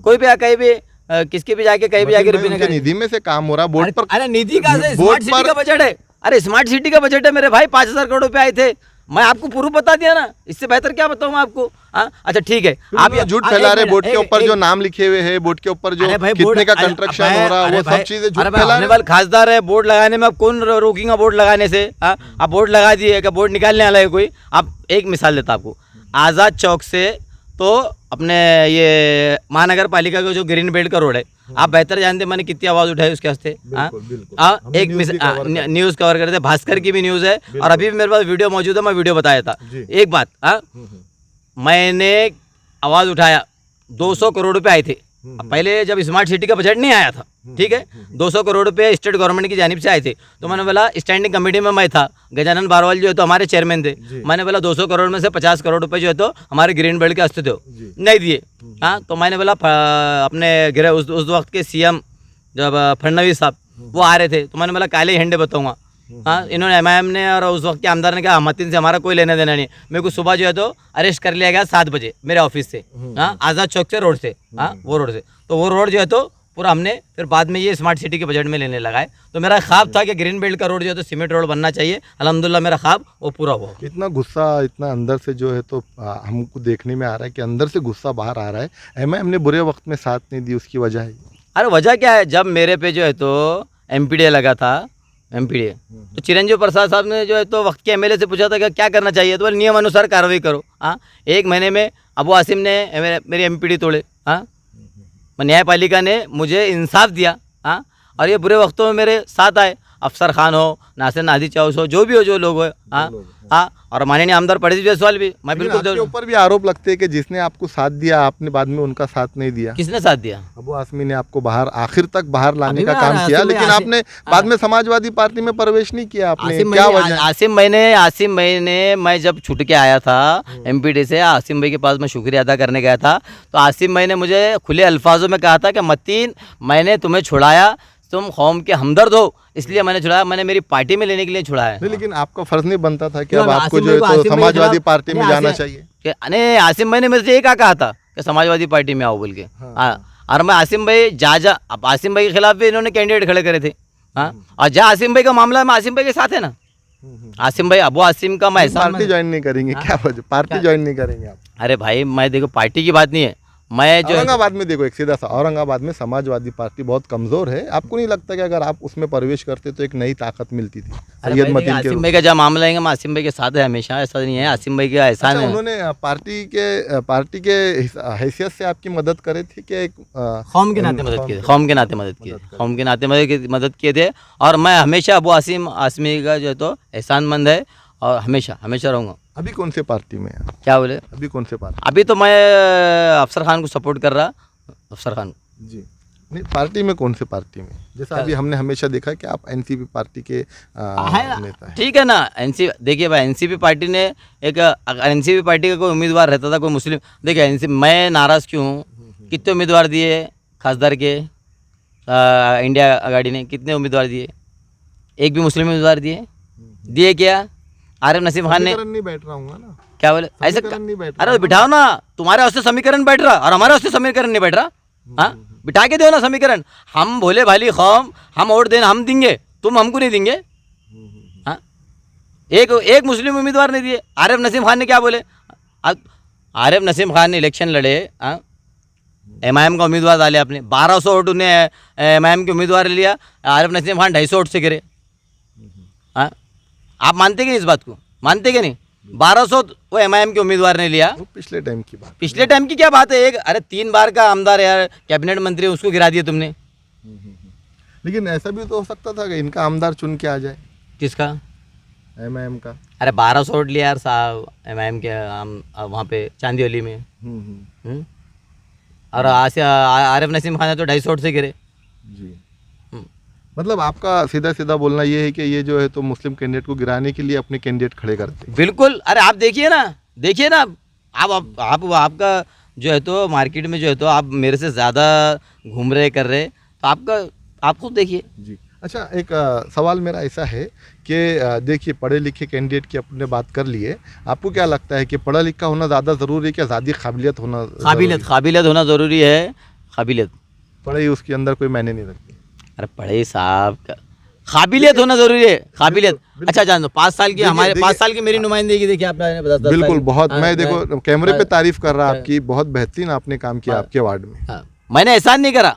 कोई भी कहीं भी किसके भी जाके कहीं भी जाके मतीन भाई, रिबन उनके निधि में से काम हो रहा बोर्ड पर। अरे निधि का बोर्ड स्मार्ट सिटी पर- का बजट है। अरे स्मार्ट सिटी का बजट है मेरे भाई, 5,000 करोड़ रुपए आए थे। मैं आपको पूर्व बता दिया ना, इससे बेहतर क्या बताऊं मैं आपको? हाँ अच्छा ठीक है, आप ये झूठ फैला रहे, बोर्ड के ऊपर जो नाम लिखे हुए हैं, बोर्ड के ऊपर जो कितने का कंस्ट्रक्शन हो रहा है, वो सब चीजें झूठ फैला रहे। खासदार है, बोर्ड लगाने में अब कौन रोकेगा बोर्ड लगाने से? हाँ, आप बोर्ड लगा दिए, क्या बोर्ड निकालने वाला है कोई? आप एक मिसाल देता आपको, आज़ाद चौक से तो अपने ये महानगर पालिका का जो ग्रीन बेल्ट का रोड है, आप बेहतर जानते मैंने कितनी आवाज़ उठाई उसके वास्ते। एक न्यूज़ कवर करते, भास्कर की भी न्यूज़ है और अभी भी मेरे पास वीडियो मौजूद है, मैं वीडियो बताया था। एक बात, मैंने आवाज़ उठाया, 200 करोड़ रुपए आए थे पहले जब स्मार्ट सिटी का बजट नहीं आया था, ठीक है, 200 करोड़ रुपए स्टेट गवर्नमेंट की जानिब से आए थे। तो मैंने बोला, स्टैंडिंग कमेटी में मैं था, गजानन बारवाल जो है तो हमारे चेयरमैन थे, मैंने बोला 200 करोड़ में से 50 करोड़ रुपए जो है तो हमारे ग्रीन बेल्ट के वास्ते दो, नहीं दिए। हाँ, तो मैंने बोला अपने उस वक्त के सीएम जब फडणवीस साहब वो आ रहे थे, तो मैंने बोला काले झंडे बताऊँगा। हाँ, इन्होंने एमआईएम ने और उस वक्त के आमदार ने कहा मतीन से हमारा कोई लेना देना नहीं। मेरे को सुबह जो है तो अरेस्ट कर लिया गया 7 बजे मेरे ऑफिस से, हाँ, आज़ाद चौक से, रोड से, हाँ, वो रोड से। तो वो रोड जो है तो पूरा हमने फिर बाद में ये स्मार्ट सिटी के बजट में लेने लगाए। तो मेरा ख्वाब था कि ग्रीन बेल्ट का रोड जो है तो सीमेंट रोड बनना चाहिए। अल्हम्दुलिल्लाह मेरा ख्वाब वो पूरा हुआ। इतना गुस्सा, इतना अंदर से जो है तो हमको देखने में आ रहा है कि अंदर से गुस्सा बाहर आ रहा है। एमआईएम ने बुरे वक्त में साथ नहीं दी, उसकी वजह है? अरे वजह क्या है, जब मेरे पे जो है तो एमपीडीए लगा था, एमपीडीए, तो चिरंजीव प्रसाद साहब ने जो है तो वक्त के एमएलए से पूछा था कि क्या करना चाहिए, तो नियम अनुसार कार्रवाई करो। हाँ, 1 महीने में अबू आसिम ने मेरी एमपीडी तोड़े। हाँ, न्यायपालिका ने मुझे इंसाफ दिया। हाँ, और ये बुरे वक्तों में मेरे साथ आए, अफसर खान हो, नासिर नादी चौस हो, जो भी हो, जो लोग हो। हाँ हाँ, और माननीय आमदार परवेज जायसवाल भी, मैं बिल्कुल। आपके ऊपर भी आरोप लगते हैं कि जिसने आपको साथ दिया आपने बाद में उनका साथ नहीं दिया। किसने साथ दिया? अबू आसमी ने आपको बाहर आखिर तक बाहर लाने का काम किया, लेकिन आपने बाद में समाजवादी पार्टी में प्रवेश नहीं किया। आपने क्या वजह? आसिम भाई ने मैं जब छूट के आया था एमपीडी से, आसिम भाई के पास मैं शुक्रिया अदा करने गया था, तो आसिम भाई ने मुझे खुले अल्फाजों में कहा था कि मतीन, मैंने तुम्हें छुड़ाया, तुम कौम के हमदर्द हो, इसलिए मैंने छुड़ाया, मैंने मेरी पार्टी में लेने के लिए छुड़ाया है। लेकिन आपका फर्ज नहीं बनता था कि अब आपको जो है तो समाजवादी पार्टी में जाना चाहिए? नहीं, आसिम भाई ने मेरे से एक कहा था कि समाजवादी पार्टी में आओ बोल के। हाँ, और मैं आसिम भाई अब आसिम भाई के खिलाफ भी इन्होंने कैंडिडेट खड़े करे थे। हाँ, और जहाँ आसिम भाई का मामला है, मैं आसिम भाई के साथ है ना। आसिम भाई, अबू आसिम का मैं पार्टी ज्वाइन नहीं करेंगे? क्या वजह, पार्टी ज्वाइन नहीं करेंगे आप? अरे भाई, मैं देखो पार्टी की बात नहीं है, मैं जो औरंगाबाद में देखो, एक सीधा सा, औरंगाबाद में समाजवादी पार्टी बहुत कमजोर है। आपको नहीं लगता कि अगर आप उसमें प्रवेश करते तो एक नई ताकत मिलती थी? सैयद मतीन के आसिम भाई का जब मामला है, मैं आसिम भाई के साथ है हमेशा, ऐसा नहीं है। आसिम भाई का एहसान है। उन्होंने पार्टी के हैसियत से आपकी मदद करे थे कि कौम के नाते मदद किए, कौम के नाते मदद किए थे। और मैं हमेशा अबू आसमी का जो है तो एहसानमंद है और हमेशा हमेशा रहूँगा। अभी कौन से पार्टी में है? क्या बोले? अभी कौन से पार्टी? अभी तो मैं अफसर खान को सपोर्ट कर रहा, अफसर खान जी। नहीं, पार्टी में कौन से पार्टी में? जैसा अभी हमने हमेशा देखा कि आप एनसीपी पार्टी के नेता हैं। ठीक है ना। देखिए भाई, एनसीपी पार्टी ने एनसीपी पार्टी का कोई उम्मीदवार रहता था, कोई मुस्लिम, देखिए मैं नाराज़ क्यों हूँ? कितने उम्मीदवार दिए खासदार के इंडिया आघाड़ी ने? कितने उम्मीदवार दिए? एक भी मुस्लिम उम्मीदवार दिए क्या? आरिफ नसीम खान ने नहीं बैठ रहा हूँ ना। क्या बोले? ऐसे नहीं बैठ अरे बिठाओ ना, तुम्हारे वास्ते समीकरण बैठ रहा और हमारे वास्ते समीकरण नहीं बैठ रहा। हाँ, बिठा के दो ना समीकरण। हम भोले भाली कौम, हम वोट देना हम देंगे, तुम हमको नहीं देंगे। हाँ, एक मुस्लिम उम्मीदवार नहीं दिए। आरिफ नसीम खान ने क्या बोले? आरिफ नसीम खान ने इलेक्शन लड़े, एमआईएम का उम्मीदवार डाले आपने, 1200 वोट उन्हें एमआईएम के उम्मीदवार लिया, आरिफ नसीम खान 250 वोट से गिरे। हाँ, आप मानते कि नहीं इस बात को? मानते कि नहीं? 1200 वो MIM के उम्मीदवार ने लिया। वो पिछले टाइम की बात। पिछले टाइम की क्या बात है, एक अरे 3 बार का आमदार यार, कैबिनेट मंत्री, उसको गिरा दिया तुमने। लेकिन ऐसा भी तो हो सकता था कि इनका आमदार चुन के आ जाए, किसका? MIM का। अरे 1200 वोट लिया यार साहब MIM के वहाँ पे चांदीवली में। और आरिफ नसीम खान है तो 250 वोट से गिरे। जी। मतलब आपका सीधा सीधा बोलना ये है कि ये जो है तो मुस्लिम कैंडिडेट को गिराने के लिए अपने कैंडिडेट खड़े करते हैं। बिल्कुल। अरे आप देखिए ना आप आपका जो है तो मार्केट में जो है तो आप मेरे से ज़्यादा घूम रहे कर रहे, तो आप खुद देखिए। जी। अच्छा, एक सवाल मेरा ऐसा है कि देखिए, पढ़े लिखे कैंडिडेट की अपने बात कर लिए, आपको क्या लगता है कि पढ़ा लिखा होना ज़्यादा ज़रूरी है क्या ज़्यादा काबिलियत होना? काबिलियत होना ज़रूरी है। काबिलियत, पढ़ाई उसके अंदर कोई मायने नहीं रखती। अरे पढ़े साहब का काबिलियत होना जरूरी है। काबिलियत। अच्छा जान दो, 5 साल की हमारे 5 साल की मेरी नुमाइंदगी देखिए आपने, बिल्कुल। बहुत मैं देखो कैमरे पे तारीफ कर रहा आपकी, बहुत बेहतरीन आपने काम किया आपके वार्ड में। मैंने एहसान नहीं करा,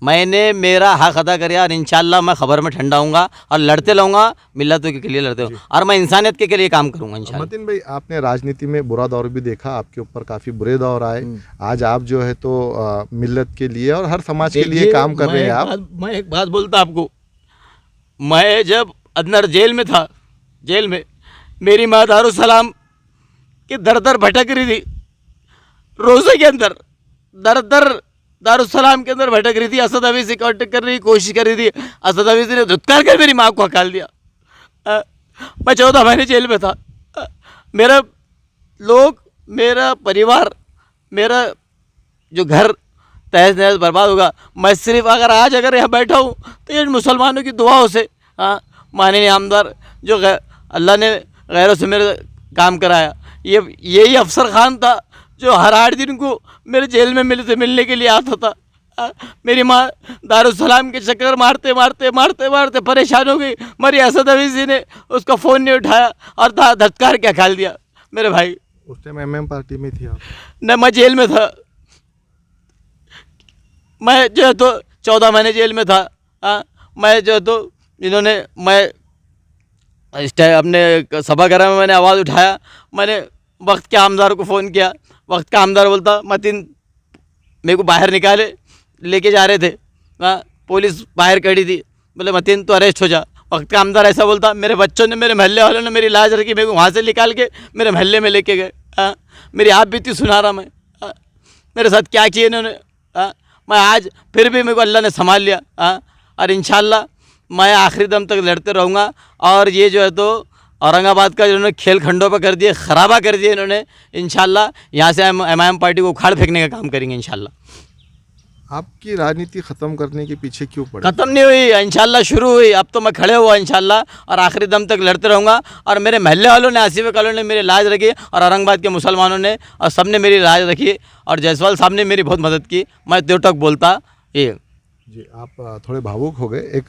मैंने मेरा हक अदा किया और इंशाल्लाह मैं खबर में ठंडा हूँगा और लड़ते रहूँगा, मिल्लतों के लिए लड़ते रहूँगा और मैं इंसानियत के लिए काम करूँगा इंशाल्लाह। मतीन भाई, आपने राजनीति में बुरा दौर भी देखा, आपके ऊपर काफ़ी बुरे दौर आए। आज आप जो है तो मिल्लत के लिए और हर समाज के लिए काम कर रहे हैं आप। मैं एक बात बोलता आपको, मैं जब अंदर जेल में था, जेल में मेरी माँ दारुसलाम के दर दर भटक रही थी, रोज़े के अंदर दर दारुसलाम के अंदर भटक रही थी। असद हफीज़ से कांटेक्ट करने की कोशिश कर रही थी, असद हफीज़ ने धुतकार कर मेरी माँ को हकाल दिया। मैं 14 महीने जेल में था। मेरा लोग, मेरा परिवार, मेरा जो घर तहस नहस बर्बाद होगा। मैं सिर्फ अगर यहाँ बैठा हूँ तो ये मुसलमानों की दुआओं से, माननीय आमदार जो अल्लाह ने गैरों से मेरे काम कराया, यही अफसर खान था जो हर 8 दिन को मेरे जेल में मिलने के लिए आता था। मेरी माँ दारुसलाम के चक्कर मारते मारते परेशान हो गई। मरी असद हफीज़ जी ने उसका फ़ोन नहीं उठाया और धत्कार क्या खाल दिया मेरे भाई। उस टाइम MM पार्टी में थी आप? न, मैं जेल में था। मैं जो है तो 14 महीने जेल में था। मैं जो है तो इन्होंने, मैं इस टाइम अपने सभागार में मैंने आवाज़ उठाया, मैंने वक्त के आमदार को फ़ोन किया। वक्त का आमदार बोलता मतीन मेरे को बाहर निकाले, लेके जा रहे थे, पुलिस बाहर खड़ी थी, बोले मतीन तो अरेस्ट हो जा। वक्त का आमदार ऐसा बोलता, मेरे बच्चों ने, मेरे महल्ले वालों ने मेरी लाज रखी, मेरे को वहाँ से निकाल के मेरे महल्ले में लेके गए। मेरी आप बीती सुना रहा मैं, मेरे साथ क्या किए इन्होंने। मैं आज फिर भी मेरे को अल्लाह ने संभाल लिया और इंशाल्लाह मैं आखिरी दम तक लड़ते रहूँगा। और ये जो है तो औरंगाबाद का जिन्होंने खेल खंडों पर कर दिए, ख़राबा कर दिए इन्होंने, इंशाल्लाह यहाँ से MIM पार्टी को उखाड़ फेंकने का काम करेंगे इंशाल्लाह। आपकी राजनीति ख़त्म करने के पीछे क्यों पड़े? ख़त्म नहीं हुई, इंशाल्लाह शुरू हुई। अब तो मैं खड़े हुआ इंशाल्लाह और आखिरी दम तक लड़ते रहूँगा। और मेरे महल्ले वालों ने, आसिफ कॉलोनी ने मेरी लाज रखी और औरंगाबाद के मुसलमानों ने और सब ने मेरी लाज रखी और जायसवाल साहब ने मेरी बहुत मदद की। मैं दो टक बोलता ये। जी, आप थोड़े भावुक हो गए। एक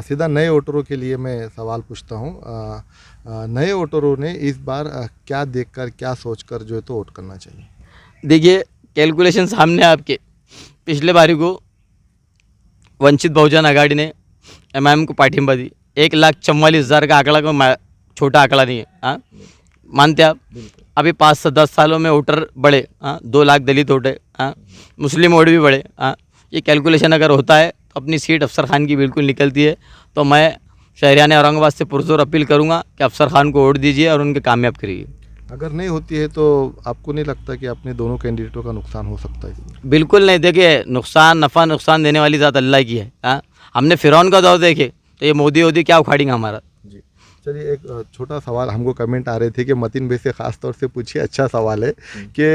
सीधा नए वोटरों के लिए मैं सवाल पूछता हूँ। नए वोटरों ने इस बार क्या देखकर, क्या सोचकर जो है तो वोट करना चाहिए? देखिए, कैलकुलेशन सामने आपके। पिछले बारी को वंचित बहुजन आघाड़ी ने MIM को पाठिंबा दी। 1,44,000 का आंकड़ा को छोटा आंकड़ा नहीं है, मानते आप? अभी 5 से 10 सालों में वोटर बढ़े, 2 लाख दलित वोटे, मुस्लिम वोट भी बढ़े। ये कैलकुलेशन अगर होता है तो अपनी सीट अफसर खान की बिल्कुल निकलती है। तो मैं शहरियान औरंगाबाद से पुरजोर अपील करूँगा कि अफसर खान को वोट दीजिए और उनके कामयाब करिए। अगर नहीं होती है तो आपको नहीं लगता कि अपने दोनों कैंडिडेटों का नुकसान हो सकता है? बिल्कुल नहीं। देखिए, नुकसान देने वाली ज़ात अल्लाह की है। हमने फिरौन का दौर देखे, तो ये मोदी क्या उखाड़ेंगे हमारा। जी, चलिए, एक छोटा सवाल हमको कमेंट आ रहे थे कि मतीन भाई से ख़ास तौर से पूछिए। अच्छा सवाल है कि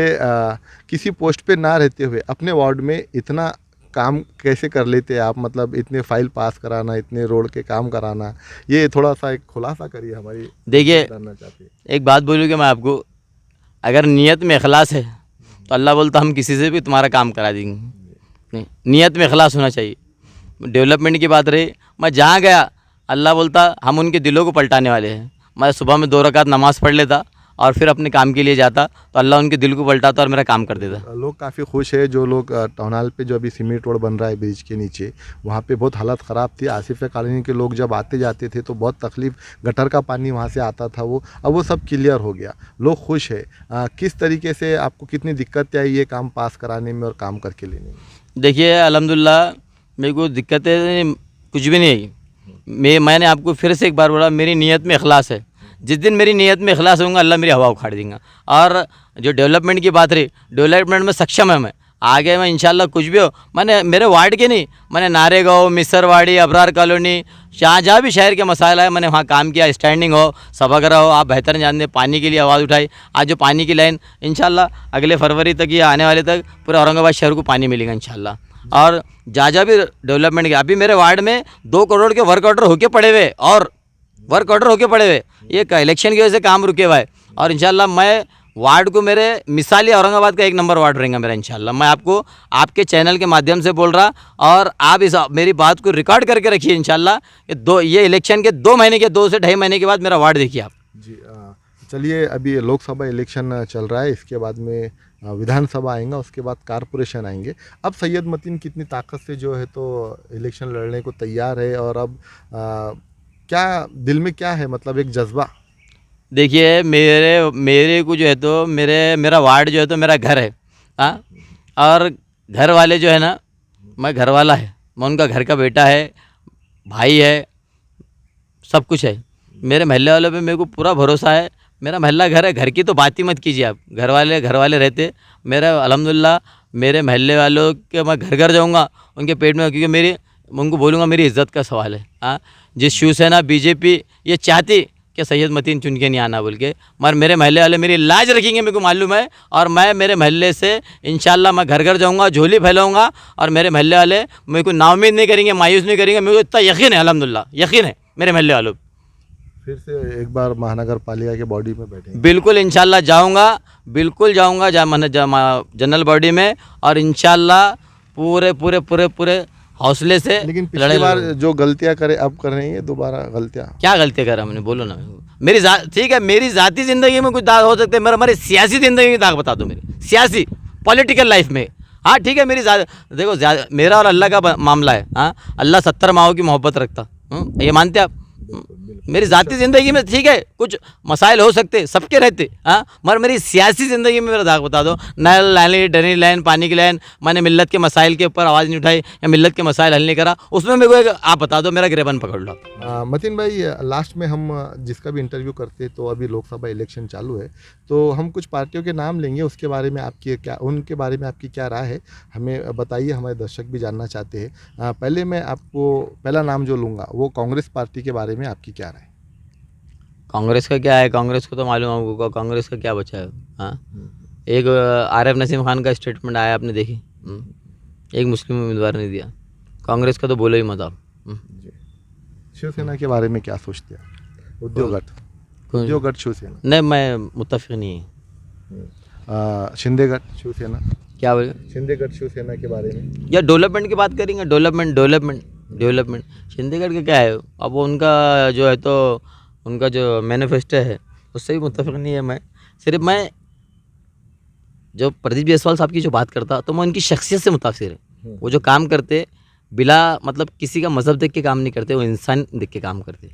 किसी पोस्ट पे ना रहते हुए अपने वार्ड में इतना काम कैसे कर लेते हैं आप? मतलब इतने फाइल पास कराना, इतने रोड के काम कराना, ये थोड़ा सा एक खुलासा करिए हमारी। देखिए, जानना चाहते हैं। एक बात बोलूँगी मैं आपको, अगर नीयत में इखलास है तो अल्लाह बोलता हम किसी से भी तुम्हारा काम करा देंगे। नहीं, नीयत में इखलास होना चाहिए। डेवलपमेंट की बात रही, मैं जहाँ गया अल्लाह बोलता हम उनके दिलों को पलटाने वाले हैं। मैं सुबह में 2 रकात नमाज़ पढ़ लेता और फिर अपने काम के लिए जाता, तो अल्लाह उनके दिल को पलटाता और मेरा काम कर देता। लोग काफ़ी खुश है, जो लोग टाउन हॉल पे जो अभी सीमेंट रोड बन रहा है ब्रिज के नीचे, वहाँ पे बहुत हालत ख़राब थी। आसिफ कॉलोनी के लोग जब आते जाते थे तो बहुत तकलीफ, गटर का पानी वहाँ से आता था, वो अब वो सब क्लियर हो गया, लोग खुश है। किस तरीके से आपको कितनी दिक्कतें आई ये काम पास कराने में और काम करके लेने में? देखिए अल्हम्दुलिल्लाह मेरे को दिक्कतें कुछ भी नहीं आई। मैंने आपको फिर से एक बार बोला, मेरी नीयत में इखलास है। जिस दिन मेरी नीयत में इखलास होगा अल्लाह मेरी हवा उखाड़ देगा। और जो डेवलपमेंट की बात रही, डेवलपमेंट में सक्षम है मैं, आगे मैं इंशाल्लाह कुछ भी हो, मैंने मेरे वार्ड के नहीं, मैंने नारेगांव, मिसरवाड़ी, अबरार कॉलोनी, जहाँ भी शहर के मसाइल आए मैंने वहाँ काम किया। स्टैंडिंग हो, सभागृह हो, आप बेहतर जानते, पानी के लिए आवाज़ उठाई। आज जो पानी की लाइन इंशाल्लाह अगले फरवरी तक या आने वाले तक पूरे औरंगाबाद शहर को पानी मिलेगा इंशाल्लाह। और जहाँ भी डेवलपमेंट किया, अभी मेरे वार्ड में 2 करोड़ के वर्क ऑर्डर होके पड़े हुए, और वर्क ऑर्डर होके पड़े हुए, ये इलेक्शन की वजह से काम रुके हुआ है। और इंशाल्लाह मैं वार्ड को, मेरे मिसाली औरंगाबाद का 1 नंबर वार्ड रहेगा मेरा इंशाल्लाह। मैं आपको आपके चैनल के माध्यम से बोल रहा, और आप इस मेरी बात को रिकॉर्ड करके रखिए इंशाल्लाह। ये इलेक्शन के 2 महीने के 2 से 2.5 महीने के बाद मेरा वार्ड देखिए आप। जी चलिए, अभी लोकसभा इलेक्शन चल रहा है, इसके बाद में विधानसभा आएगा, उसके बाद कारपोरेशन आएंगे। अब सैयद मतीन कितनी ताकत से जो है तो इलेक्शन लड़ने को तैयार है, और अब क्या दिल में क्या है, मतलब एक जज्बा? देखिए मेरे को जो है तो मेरा वार्ड जो है तो मेरा घर है, हाँ। और घर वाले जो है ना, मैं घर वाला है, मैं उनका घर का बेटा है, भाई है, सब कुछ है। मेरे महल्ले वालों पे मेरे को पूरा भरोसा है। मेरा महल्ला घर है, घर की तो बात ही मत कीजिए आप। घर वाले रहते मेरा, अल्हम्दुलिल्लाह मेरे महल्ले वालों के मैं घर घर जाऊँगा उनके पेट में, क्योंकि उनको बोलूँगा मेरी इज़्ज़त का सवाल है, हाँ। जिस शिवसेना बीजेपी ये चाहती कि सैयद मतीन चुन के नहीं आना बोल के, मगर मेरे महल्ले वाले मेरी लाज रखेंगे, मेरे को मालूम है। और मैं मेरे महल्ले से इंशाल्लाह मैं घर घर जाऊँगा, झोली फैलाऊँगा, और मेरे महल्ले वाले मेरे को नाउमीद नहीं करेंगे, मायूस नहीं करेंगे। मेरे को इतना यकीन है, अल्हम्दुलिल्लाह यकीन है मेरे महल्ले वालों। फिर से एक बार महानगर पालिका के बॉडी में बैठे? बिल्कुल इंशाल्लाह जाऊँगा, बिल्कुल जाऊँगा जनरल बॉडी में, और इंशाल्लाह पूरे पूरे पूरे पूरे हौसले से। लेकिन पिछली बार जो गलतियां करे अब कर रही है दोबारा गलतियां? क्या गलतियां करा मैंने, बोलो ना। मेरी ठीक है, मेरी ज़ाती ज़िंदगी में कुछ दाग हो सकते हैं, मेरी सियासी ज़िंदगी में दाग बता दो, मेरी सियासी पॉलिटिकल लाइफ में। हाँ ठीक है, देखो मेरा और अल्लाह का मामला है, हाँ। अल्लाह 70 माओं की मोहब्बत रखता, ये मानते आप? मेरी ज़ाती ज़िंदगी में ठीक है कुछ मसाइल हो सकते, सबके रहते, हाँ। मगर मेरी सियासी ज़िंदगी में मेरा दाग बता दो। नल लाइन, ड्रेनेज लाइन, पानी की लाइन, मैंने मिल्लत के मसाइल के ऊपर आवाज़ नहीं उठाई या मिल्लत के मसाइल हल नहीं करा, उसमें मेरे को एक आप बता दो, मेरा गिरेबन पकड़ लो। मतीन भाई, लास्ट में हम जिसका भी इंटरव्यू करते तो अभी लोकसभा इलेक्शन चालू है, तो हम कुछ पार्टियों के नाम लेंगे, उसके बारे में आपकी क्या, उनके बारे में आपकी क्या राय है हमें बताइए, हमारे दर्शक भी जानना चाहते हैं। पहले मैं आपको पहला नाम जो लूँगा वो कांग्रेस पार्टी के बारे में आपकी क्या राय? कांग्रेस का क्या है, कांग्रेस को तो मालूम है आपको, कांग्रेस का क्या बचा है, हाँ। एक आरिफ नसीम खान का स्टेटमेंट आया, आपने देखी, एक मुस्लिम उम्मीदवार ने दिया। कांग्रेस का तो बोलो ही मत आप। शिवसेना के बारे में क्या सोचते हैं? उद्योग गठ शिवसेना? नहीं, मैं मुत्तफिक नहीं है। शिंदे गठ शिवसेना? क्या बोले? शिंदे गठ शिवसेना के बारे में या डेवलपमेंट की बात करेंगे, डेवलपमेंट शिंदेगढ़ का क्या है, अब उनका जो है तो उनका जो मैनिफेस्टो है उससे भी मुत्तफिक नहीं है। मैं सिर्फ मैं जो प्रदीप जायसवाल साहब की जो बात करता, तो मैं उनकी शख्सियत से मुतासिर है। वो जो काम करते बिला मतलब किसी का मज़हब देख के काम नहीं करते, वो इंसान देख के काम करते।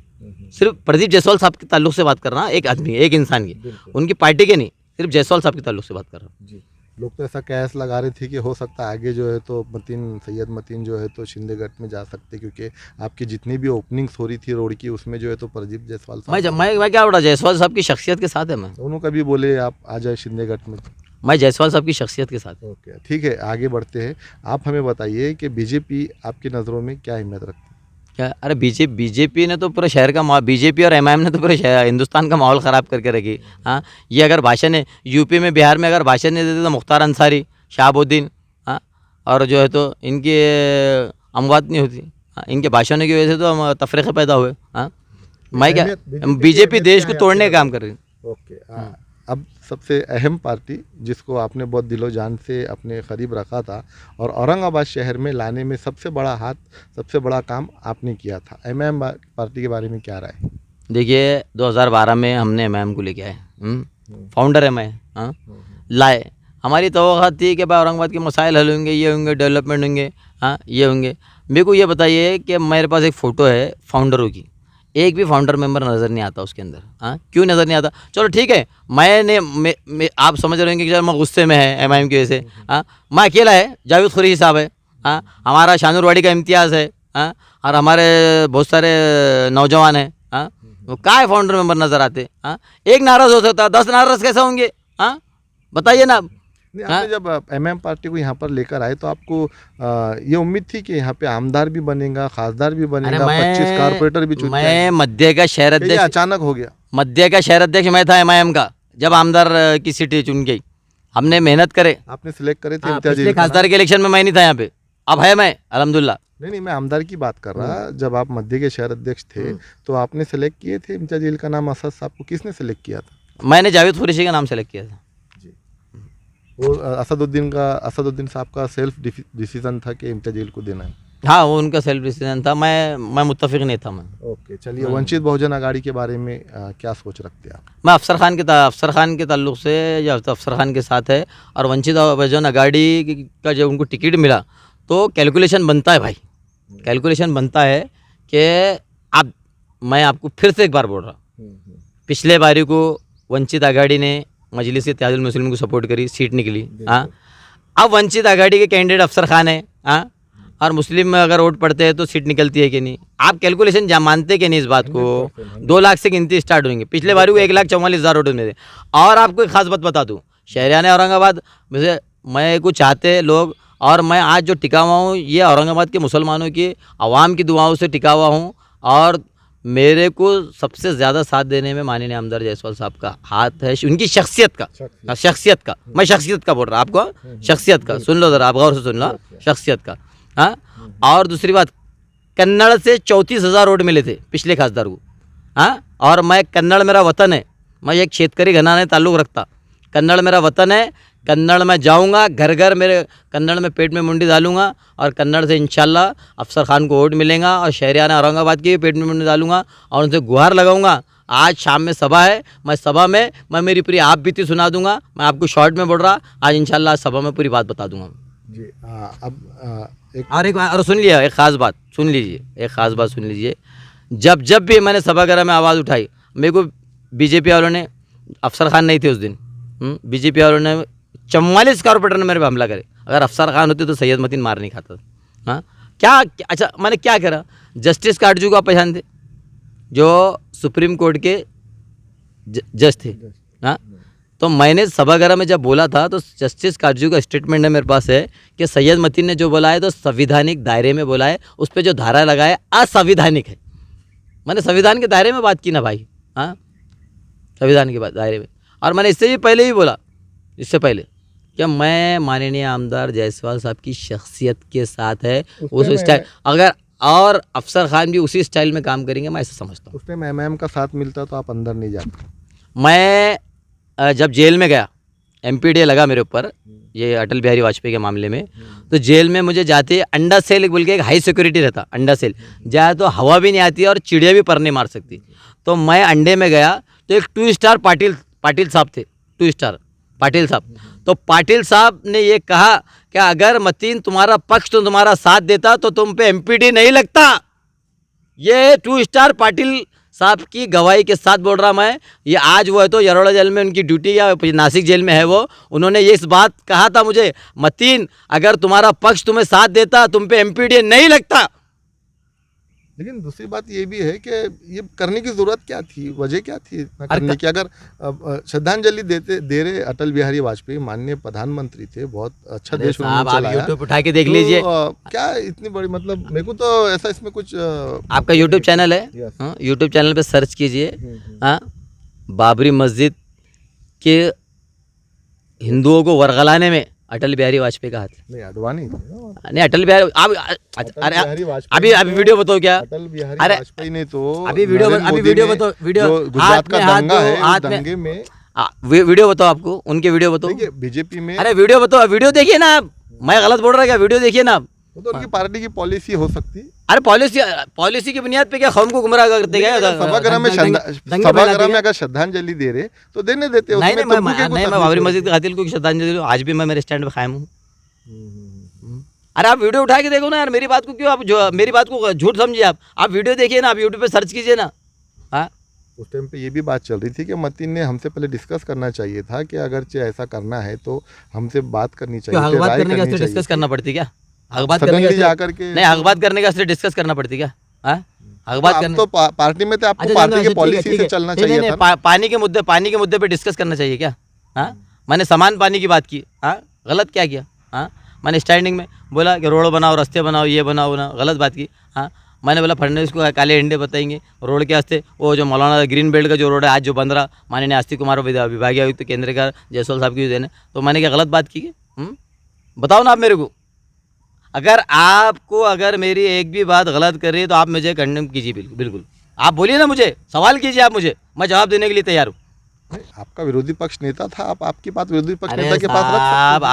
सिर्फ प्रदीप जायसवाल साहब के ताल्लुक से बात कर रहा हूँ, एक आदमी, एक इंसान की, उनकी पार्टी के नहीं, सिर्फ जायसवाल साहब के ताल्लुक से बात कर रहा हूँ। लोग तो ऐसा कयास लगा रहे थे कि हो सकता है आगे जो है तो सैयद मतीन जो है तो शिंदेगढ़ में जा सकते, क्योंकि आपकी जितनी भी ओपनिंग्स हो रही थी रोड की उसमें जो है तो प्रदीप जायसवाल साहब। मैं क्या बोला, जायसवाल साहब की शख्सियत के साथ है। मैं दोनों कभी बोले आप आ जाए शिंदेगढ़ में, मैं जायसवाल साहब की शख्सियत के साथ। ओके ठीक है, आगे बढ़ते हैं। आप हमें बताइए कि बीजेपी आपकी नज़रों में क्या अहमियत रखती है? क्या, अरे बीजेपी ने तो पूरे शहर का, बीजेपी और एमआईएम ने तो पूरे हिंदुस्तान का माहौल ख़राब करके रखी, हाँ। ये अगर भाषण है यूपी में, बिहार में अगर भाषण नहीं देते तो मुख्तार अंसारी, शहाबुद्दीन, हाँ, और जो है तो इनकी अमवात नहीं होती, हाँ। इनके भाषणों की वजह से तो तफरीक़े पैदा हुए, हाँ। मैं क्या, बीजेपी देश को तोड़ने का काम कर रही है। ओके, अब सबसे अहम पार्टी जिसको आपने बहुत दिलो जान से अपने करीब रखा था और औरंगाबाद शहर में लाने में सबसे बड़ा हाथ, सबसे बड़ा काम आपने किया था, एमआईएम पार्टी के बारे में क्या राय? देखिए 2012 में हमने एमआईएम को लेके आए, फाउंडर है मैं, हाँ, लाए। हमारी तवक्कुआत थी कि भाई औरंगाबाद के मसाइल हल होंगे, ये होंगे, डेवलपमेंट होंगे, हाँ, ये होंगे। मेरे को ये बताइए कि मेरे पास एक फ़ोटो है फाउंडरों की, एक भी फाउंडर मेंबर नज़र नहीं आता उसके अंदर, हाँ, क्यों नज़र नहीं आता? चलो ठीक है, आप समझ रहे होंगे कि मैं गुस्से में है MIM की वजह से, हाँ, मैं अकेला है, जावेद खुरेशी साहब है, हाँ, हमारा शानूरवाड़ी का इम्तियाज़ है, हाँ, और हमारे बहुत सारे नौजवान हैं, हाँ, वो क्या फाउंडर मेंबर नज़र आते, हाँ? एक नाराज़ हो सकता है, 10 नाराज़ कैसे होंगे, हाँ, बताइए ना। नहीं, आपने जब MM पार्टी को यहाँ पर लेकर आए तो आपको ये उम्मीद थी कि यहाँ पे आमदार भी बनेगा, खासदार भी बनेगा, 25 कारपोरेटर भी चुन मैं मध्य का शहर ये अध्यक्ष, अचानक हो गया? मध्य का शहर अध्यक्ष मैं था MIM का, जब आमदार की सीट चुन गई, हमने मेहनत करे। आपने सिलेक्ट करे थे हाँ, इम्तियाज पिछले अली खान? खासदार के इलेक्शन में मैं नहीं था यहाँ पे, अब है मैं अल्हम्दुलिल्लाह। नहीं, मैं आमदार की बात कर रहा। जब आप मध्य के शहर अध्यक्ष थे तो आपने सेलेक्ट किए थे इम्तियाज अली का नाम? असद साहब को किसने सेलेक्ट किया था? मैंने जावेद खुरेशी का नाम सेलेक्ट किया था। और असदुद्दीन साहब का सेल्फ डिसीजन था कि इम्तियाज अली को देना है? हाँ, वो उनका सेल्फ डिसीजन था, मैं मुत्तफिक नहीं था। मैं ओके, चलिए, वंचित बहुजन आघाड़ी के बारे में क्या सोच रखते हैं आप? मैं अफसर खान के ताल्लुक से, या अफसर खान के साथ है, और वंचित बहुजन आघाड़ी का जब उनको टिकट मिला तो कैलकुलेशन बनता है भाई, कैलकुलेशन बनता है कि मैं आपको फिर से एक बार बोल रहा हूँ, पिछले बारी को वंचित आघाड़ी ने मजलिस इत्तेहादुल मुस्लिमीन को सपोर्ट करी, सीट निकली, हाँ। अब वंचित आघाड़ी के कैंडिडेट अफसर खान है, हाँ, और मुस्लिम में अगर वोट पड़ते हैं तो सीट निकलती है कि नहीं? आप कैलकुलेशन मानते कि नहीं इस बात को? 2 लाख से गिनती स्टार्ट होंगे, पिछले बारी को 1,44,000 वोट मिले थे। और आपको एक खास बात बता दूँ, शहरियान औरंगाबाद में मैं कुछ चाहते लोग, और मैं आज जो टिका हुआ हूँ ये औरंगाबाद के मुसलमानों की आवाम की दुआओं से टिका हुआ हूँ, और मेरे को सबसे ज़्यादा साथ देने में माननीय आमदार जायसवाल साहब का हाथ है, उनकी शख्सियत का, मैं शख्सियत का बोल रहा आपको, शख्सियत का सुन लो ज़रा, आप गौर से सुन लो, शख्सियत का, हाँ। और दूसरी बात, कन्नड़ से 34,000 वोट मिले थे पिछले खासदार को, हाँ, और मैं कन्नड़ मेरा वतन है, मैं एक शेतकरी घराने ताल्लुक़ रखता, कन्नड़ मेरा वतन है, कन्नड़ में जाऊंगा, घर घर मेरे कन्नड़ में पेट में मुंडी डालूंगा, और कन्नड़ से इंशाल्लाह अफसर खान को वोट मिलेगा, और शहरियान औरंगाबाद की पेट में मुंडी डालूंगा और उनसे गुहार लगाऊंगा। आज शाम में सभा है, मैं सभा में मैं मेरी पूरी आप बीती सुना दूंगा, मैं आपको शॉर्ट में बोल रहा, आज इंशाल्लाह सभा में पूरी बात बता दूंगा जी। और सुन लिया, एक ख़ास बात सुन लीजिए, एक ख़ास बात सुन लीजिए, जब भी मैंने सभागार में आवाज़ उठाई, मेरे को बीजेपी वालों ने, अफसर खान नहीं थे उस दिन, बीजेपी वालों ने 44 कारपोरेटर ने मेरे पे हमला करे। अगर अफसर खान होते तो सैयद मतीन मार नहीं खाता, हाँ। क्या अच्छा मैंने क्या करा? जस्टिस काटजू को आप पहचानते, जो सुप्रीम कोर्ट के जज थे, हाँ। तो मैंने सभागार में जब बोला था तो जस्टिस काटजू का स्टेटमेंट है मेरे पास है कि सैयद मतीन ने जो बोला है तो संविधानिक दायरे में बोला है, उस पर जो धारा लगाए असंविधानिक है। मैंने संविधान के दायरे में बात की ना भाई, हाँ, संविधान के दायरे में। और मैंने इससे भी पहले ही बोला, इससे पहले क्या मैं माननीय आमदार जायसवाल साहब की शख्सियत के साथ है उस स्टाइल, अगर और अफसर खान भी उसी स्टाइल में काम करेंगे, मैं ऐसा समझता हूँ। उस टाइम MM का साथ मिलता तो आप अंदर नहीं जाते। मैं जब जेल में गया, MPDA लगा मेरे ऊपर, ये अटल बिहारी वाजपेयी के मामले में, तो जेल में मुझे जाते अंडा सेल बोल के एक हाई सिक्योरिटी रहता, अंडा सेल जाए तो हवा भी नहीं आती और चिड़िया भी पर नहीं मार सकती। तो मैं अंडे में गया तो एक 2 स्टार पाटिल साहब थे, 2 स्टार पाटिल साहब। तो पाटिल साहब ने ये कहा कि अगर मतीन तुम्हारा पक्ष तो तुम्हारा साथ देता तो तुम पे MPD नहीं लगता। ये 2 स्टार पाटिल साहब की गवाही के साथ बोल रहा मैं। ये आज वो है तो यरोड़ा जेल में उनकी ड्यूटी या नासिक जेल में है वो, उन्होंने ये इस बात कहा था मुझे, मतीन अगर तुम्हारा पक्ष तुम्हें साथ देता तुम पे MPD नहीं लगता। लेकिन दूसरी बात ये भी है कि ये करने की ज़रूरत क्या थी, वजह क्या थी इतना करने की? अगर श्रद्धांजलि दे रहे अटल बिहारी वाजपेयी माननीय प्रधानमंत्री थे, बहुत अच्छा देश उन्होंने चलाया। यूट्यूब उठा के देख लीजिए, क्या इतनी बड़ी, मतलब मेरे को तो ऐसा इसमें कुछ आपका यूट्यूब चैनल है, यूट्यूब चैनल पे सर्च कीजिए, हाँ, बाबरी मस्जिद के हिंदुओं को वरगलाने में अटल बिहारी वाजपेयी का हाथ नहीं, अडवाणी नहीं, अटल बिहारी अभी वीडियो बताओ क्या? अटल बिहारी वाजपेयी ने तो अभी वीडियो बताओ, वीडियो गुजरात का दंगा है, उस दंगे में वीडियो बताओ, आपको उनके वीडियो बताओ। बीजेपी में, अरे वीडियो बताओ, वीडियो देखिए ना, मैं गलत बोल रहा क्या? वीडियो देखिए ना, वो तो उनकी पार्टी की पॉलिसी हो सकती। अरे पॉलिसी की बुनियाद पे क्या कौम को गुमराह करते क्या? सभागृह में सभागृह में अगर श्रद्धांजलि दे रहे तो देने देते। नहीं उसमें नहीं, तब्बू के मैं कुछ बाबरी मस्जिद के कातिल को श्रद्धांजलि दूं, आज भी मैं मेरे स्टैंड पे कायम हूँ। अरे आप वीडियो उठा के देखो ना यार, मेरी बात को क्यों आप मेरी बात को झूठ समझिए। आप वीडियो देखिए ना, आप यूट्यूब पे सर्च कीजिए ना। हाँ, उस टाइम पे ये भी बात चल रही थी कि मतीन ने हमसे पहले डिस्कस करना चाहिए था कि अगरचे ऐसा करना है तो हमसे बात करनी चाहिए थी, बात राय करने का करनी डिस्कस चाहिए करना पड़ती क्या? बात सडनली करने जाकर के। नहीं, बात करने का डिस्कस करना पड़ती क्या? हाँ, बात आप करने तो पार्टी में थे, आपको अच्छा, पार्टी ठीक की है, पॉलिसी ठीक से है। चलना नहीं, चाहिए नहीं, था। पानी के मुद्दे पे डिस्कस करना चाहिए क्या? हाँ, मैंने समान पानी की बात की। हाँ, गलत क्या किया? हाँ, मैंने स्टैंडिंग में बोला कि रोड बनाओ, रास्ते बनाओ, ये बनाओ ना, गलत बात की। हाँ, मैंने बोला फडणवीस को काले झंडे बताएंगे रोड के वास्ते। वो जो मौलाना ग्रीन बेल्ट का जो रोड है आज जो बन रहा, माननीय आस्तिक कुमार विभागीय आयुक्त केंद्र का जायसवाल साहब की देने, तो मैंने क्या गलत बात की है? बताओ ना आप मेरे को। अगर मेरी एक भी बात गलत कर रही है तो आप मुझे कंडेम कीजिए, बिल्कुल आप बोलिए ना, मुझे सवाल कीजिए आप मुझे, मैं जवाब देने के लिए तैयार हूँ। आपका विरोधी पक्ष नेता था, आप आपकी बात विरोधी पक्ष नेता के पास रख सकते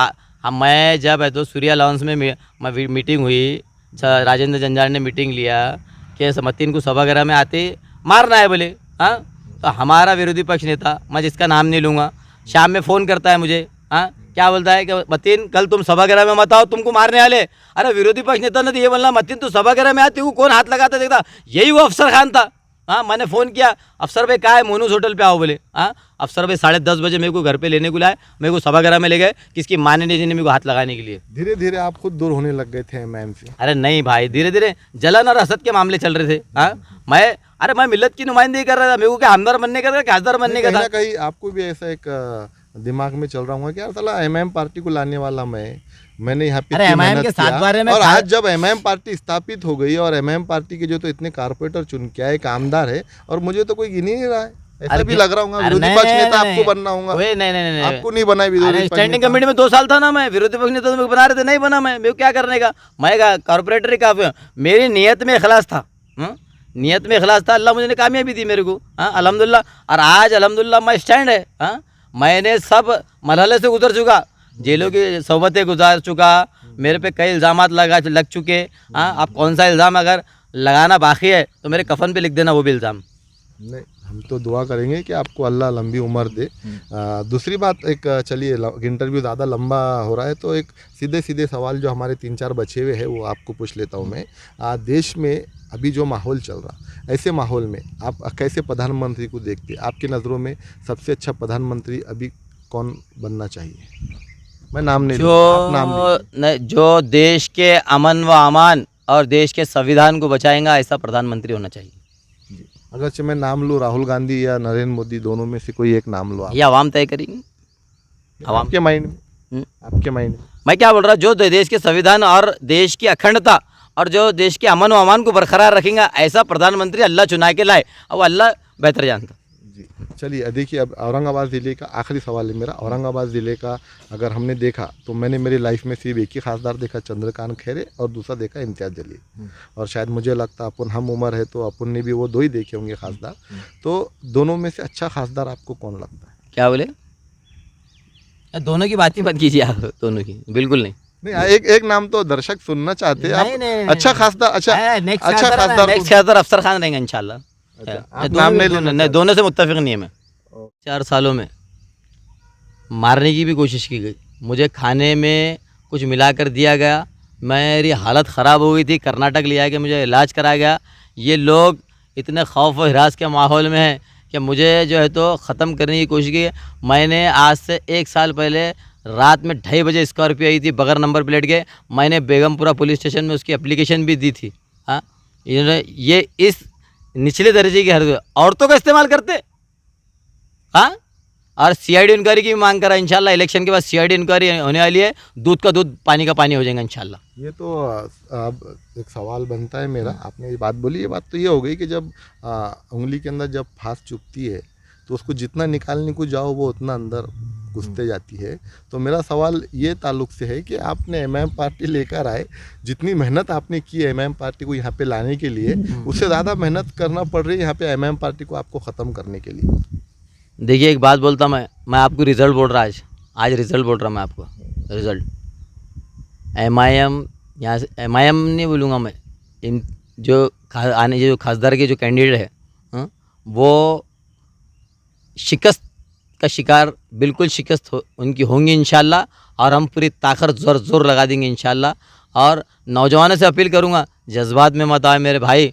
हैं। मैं जब है तो सूर्या लॉन्स में मीटिंग हुई, राजेंद्र जंजाल ने मीटिंग लिया कि मतीन को सभागृह में आते मारना है बोले। हाँ, तो हमारा विरोधी पक्ष नेता, मैं जिसका नाम नहीं लूँगा, शाम में फ़ोन करता है मुझे। हाँ, क्या बोलता है कि मतीन कल तुम सभागृह में मत आओ, तुमको मारने वाले। अरे विरोधी पक्ष नेता ने तो ये बोलना, मतीन तू सभागृह में आती हूँ, कौन हाथ लगाता देखता? यही वो अफसर खान था। हाँ, मैंने फ़ोन किया, अफसर भाई कहाँ है? मोनूस होटल पे आओ बोले। हाँ, अफसर भाई 10:30 बजे मेरे को घर पे लेने को लाए, मेरे को सभागृह में ले गए, किसकी माननीय जी ने मेरे को हाथ लगाने के लिए। धीरे धीरे आप खुद दूर होने लग गए थे एमआईएम से। अरे नहीं भाई, धीरे धीरे जलन और हसद के मामले चल रहे थे। हाँ, मैं मिल्लत की नुमाइंदगी कर रहा था, मेरे को क्या हमदर्द बनने का था, क्या हसदर बनने का था? कहीं आपको भी ऐसा एक दिमाग में चल रहा हूँ कि यार साला एमआईएम पार्टी को लाने वाला मैंने यहाँ पे अरे एमआईएम के साथ बारे में, और आज जब एमआईएम पार्टी स्थापित हो गई और एमआईएम पार्टी के जो तो इतने कारपोरेटर चुन के आए, एक आमदार है, और मुझे तो कोई गिन ही नहीं रहा है। ऐसा भी लग रहा हूँ विरोधी पक्ष नेता आपको बनना होगा। नहीं, आपको नहीं बना विरोधी पक्ष स्टैंडिंग कमेटी में 2 साल था ना मैं, विरोधी पक्ष नेता तो बना रहे थे, नहीं बना मैं, मेरे को क्या करने का? मैं कारपोरेटर ही काफी, मेरी नीयत में इखलास था। नियत में इखलास था, अल्लाह मुझे कामयाबी दी मेरे को। हाँ, अल्हम्दुलिल्लाह। और आज अल्हम्दुलिल्लाह मैं स्टैंड है। हाँ, मैंने सब मरहले से गुजर चुका, जेलों की सोबतें गुजार चुका, मेरे पे कई इल्ज़ामात लग चुके। हाँ, आप कौन सा इल्ज़ाम अगर लगाना बाकी है तो मेरे कफन पे लिख देना वो भी इल्ज़ाम। नहीं, हम तो दुआ करेंगे कि आपको अल्लाह लंबी उम्र दे। दूसरी बात, एक चलिए इंटरव्यू ज़्यादा लंबा हो रहा है तो एक सीधे सीधे सवाल जो हमारे 3-4 बचे हुए हैं वो आपको पूछ लेता हूँ मैं। देश में अभी जो माहौल चल रहा, ऐसे माहौल में आप कैसे प्रधानमंत्री को देखते? आपकी नज़रों में सबसे अच्छा प्रधानमंत्री अभी कौन बनना चाहिए? मैं नाम नहीं लूँगा, जो देश के अमन व अमान और देश के संविधान को बचाएगा ऐसा प्रधानमंत्री होना चाहिए। अगर मैं नाम लूँ राहुल गांधी या नरेंद्र मोदी, दोनों में से कोई एक नाम लो आप। ये आवाम तय करेंगे, आवाम के माइंड में। आपके माइंड में मैं क्या बोल रहा, जो देश के संविधान और देश की अखंडता और जो देश के अमन व अमान को बरकरार रखेगा ऐसा प्रधानमंत्री अल्लाह चुना के लाए, और अल्लाह बेहतर जानता। जी, चलिए देखिए, अब औरंगाबाद ज़िले का आखिरी सवाल है मेरा। औरंगाबाद ज़िले का अगर हमने देखा तो मैंने मेरी लाइफ में सिर्फ एक ही खासदार देखा, चंद्रकांत खैरे, और दूसरा देखा इम्तियाज़ जलील। और शायद मुझे लगता अपन हम उम्र है तो अपन ने भी वो 2 ही देखे होंगे खासदार। तो दोनों में से अच्छा खासदार आपको कौन लगता है? क्या बोले? दोनों की बात ही मत कीजिए आप, दोनों की बिल्कुल नहीं। एक नाम तो दर्शक सुनना चाहते हैं आप। अच्छा खासदार, अच्छा खासदार अफसर खान रहेंगे इंशाल्लाह। नहीं, दोनों से मुत्तफिक नहीं है मैं। 4 सालों में मारने की भी कोशिश की गई, मुझे खाने में कुछ मिलाकर दिया गया, मेरी हालत ख़राब हो गई थी, कर्नाटक लिया कि मुझे इलाज कराया गया। ये लोग इतने खौफ और हिरास के माहौल में हैं कि मुझे जो है तो ख़त्म करने की कोशिश की। मैंने आज से 1 साल पहले रात में 2:30 बजे स्कॉर्पियो आई थी बगैर नंबर प्लेट के, मैंने बेगमपुरा पुलिस स्टेशन में उसकी एप्लीकेशन भी दी थी। हाँ, इन्होंने ये इस निचले दर्जे की हर औरतों का इस्तेमाल करते। हाँ, और सीआईडी इंक्वायरी की भी मांग करा। इंशाल्लाह इलेक्शन के बाद सीआईडी इंक्वायरी होने वाली है, दूध का दूध पानी का पानी हो जाएगा इंशाल्लाह। ये तो अब एक सवाल बनता है मेरा, आपने ये बात बोली, ये बात तो ये हो गई कि जब उंगली के अंदर जब फांस चुभती है तो उसको जितना निकालने को जाओ वो उतना अंदर घुसते जाती है। तो मेरा सवाल ये ताल्लुक से है कि आपने एमआईएम पार्टी लेकर आए, जितनी मेहनत आपने की है एमआईएम पार्टी को यहाँ पे लाने के लिए, उससे ज़्यादा मेहनत करना पड़ रही है यहाँ पे एमआईएम पार्टी को आपको ख़त्म करने के लिए। देखिए, एक बात बोलता मैं आपको रिज़ल्ट बोल रहा, आज रिज़ल्ट बोल रहा मैं आपको, रिज़ल्ट एमआईएम यहाँ से, एमआईएम नहीं बोलूँगा मैं, जो खासदार के जो कैंडिडेट है वो शिकस्त का शिकार, बिल्कुल शिकस्त उनकी होंगी इंशाल्लाह। और हम पूरी ताकत जोर लगा देंगे इंशाल्लाह। और नौजवानों से अपील करूँगा, जज्बात में मत आए मेरे भाई।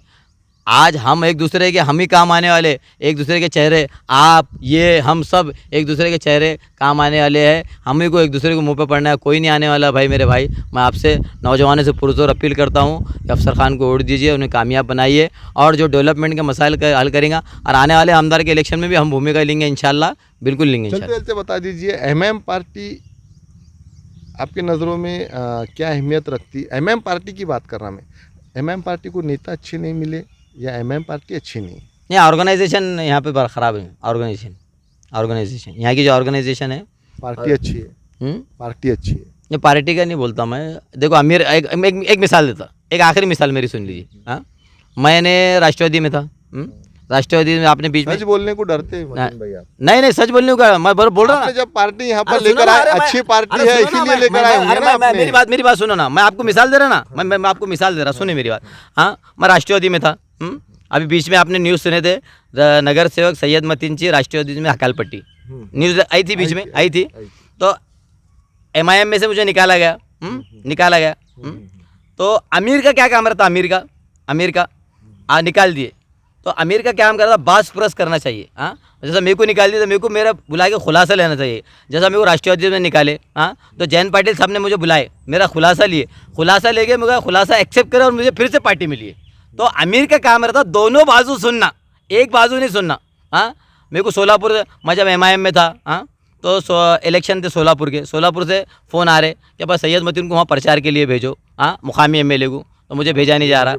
आज हम एक दूसरे के हम ही काम आने वाले, एक दूसरे के चेहरे, आप ये हम सब एक दूसरे के चेहरे काम आने वाले हैं। हम ही को एक दूसरे को मुंह पे पड़ना है, कोई नहीं आने वाला भाई मेरे भाई। मैं आपसे नौजवानों से पुरजोर अपील करता हूँ कि अफसर खान को वोट दीजिए, उन्हें कामयाब बनाइए और जो डेवलपमेंट के मसाइल का हल करेंगे। और आने वाले आमदार के इलेक्शन में भी हम भूमिका लेंगे इंशाल्लाह, बिल्कुल लेंगे इंशाल्लाह। चलते बता दीजिए, एमएम पार्टी आपकी नज़रों में क्या अहमियत रखती? एमएम पार्टी की बात कर रहा मैं। एमएम पार्टी को नेता अच्छे नहीं मिले या एमएम पार्टी अच्छी नहीं? यहाँ ऑर्गेनाइजेशन यहाँ पे बड़ा ख़राब है। ऑर्गेनाइजेशन यहाँ की जो ऑर्गेनाइजेशन है, पार्टी अच्छी है, पार्टी अच्छी है। ये पार्टी का नहीं बोलता मैं। देखो अमीर, एक मिसाल देता, एक आखिरी मिसाल मेरी सुन लीजिए। हाँ, मैंने राष्ट्रवादी में था। राष्ट्रवादी में आपने बीच में सच बोलने को डरते हैं मतीन भाई आप? नहीं सच बोलने का मैं बोल रहा हूँ। जब पार्टी यहाँ पर लेकर आए, अच्छी पार्टी है इसीलिए लेकर आए होंगे ना। मेरी बात सुनो ना, मैं आपको मिसाल दे रहा ना, मैं आपको मिसाल दे रहा, सुने मेरी बात। हाँ, मैं राष्ट्रवादी में था। अभी बीच में आपने न्यूज़ सुने थे, नगर सेवक सैयद मतीन जी राष्ट्रवादी में हकालपट्टी, न्यूज़ आई थी, बीच में आई थी। तो MIM में से मुझे निकाला गया। तो अमीर का क्या काम रहता? अमीर का निकाल दिए। तो अमीर का क्या काम करता? बास पुरस करना चाहिए। हाँ, जैसा मेरे को निकाल दिया तो मेरे को मेरा बुला के खुलासा लेना चाहिए। जैसा मेरे को राष्ट्रवादी में निकाले, हाँ, तो जयंत पाटिल साहब ने मुझे बुलाए, मेरा खुलासा लेके मेरा खुलासा एक्सेप्ट करे और मुझे फिर से पार्टी मिली है। तो अमीर का काम रहता दोनों बाजू सुनना, एक बाजू नहीं सुनना। हाँ, मेरे को सोलापुर, मैं जब MIM में था, हाँ, तो इलेक्शन थे सोलापुर से फ़ोन आ रहे कि बस सैयद मतीन को वहाँ प्रचार के लिए भेजो। हाँ, मुकामी MLA को, तो मुझे भेजा नहीं जा रहा।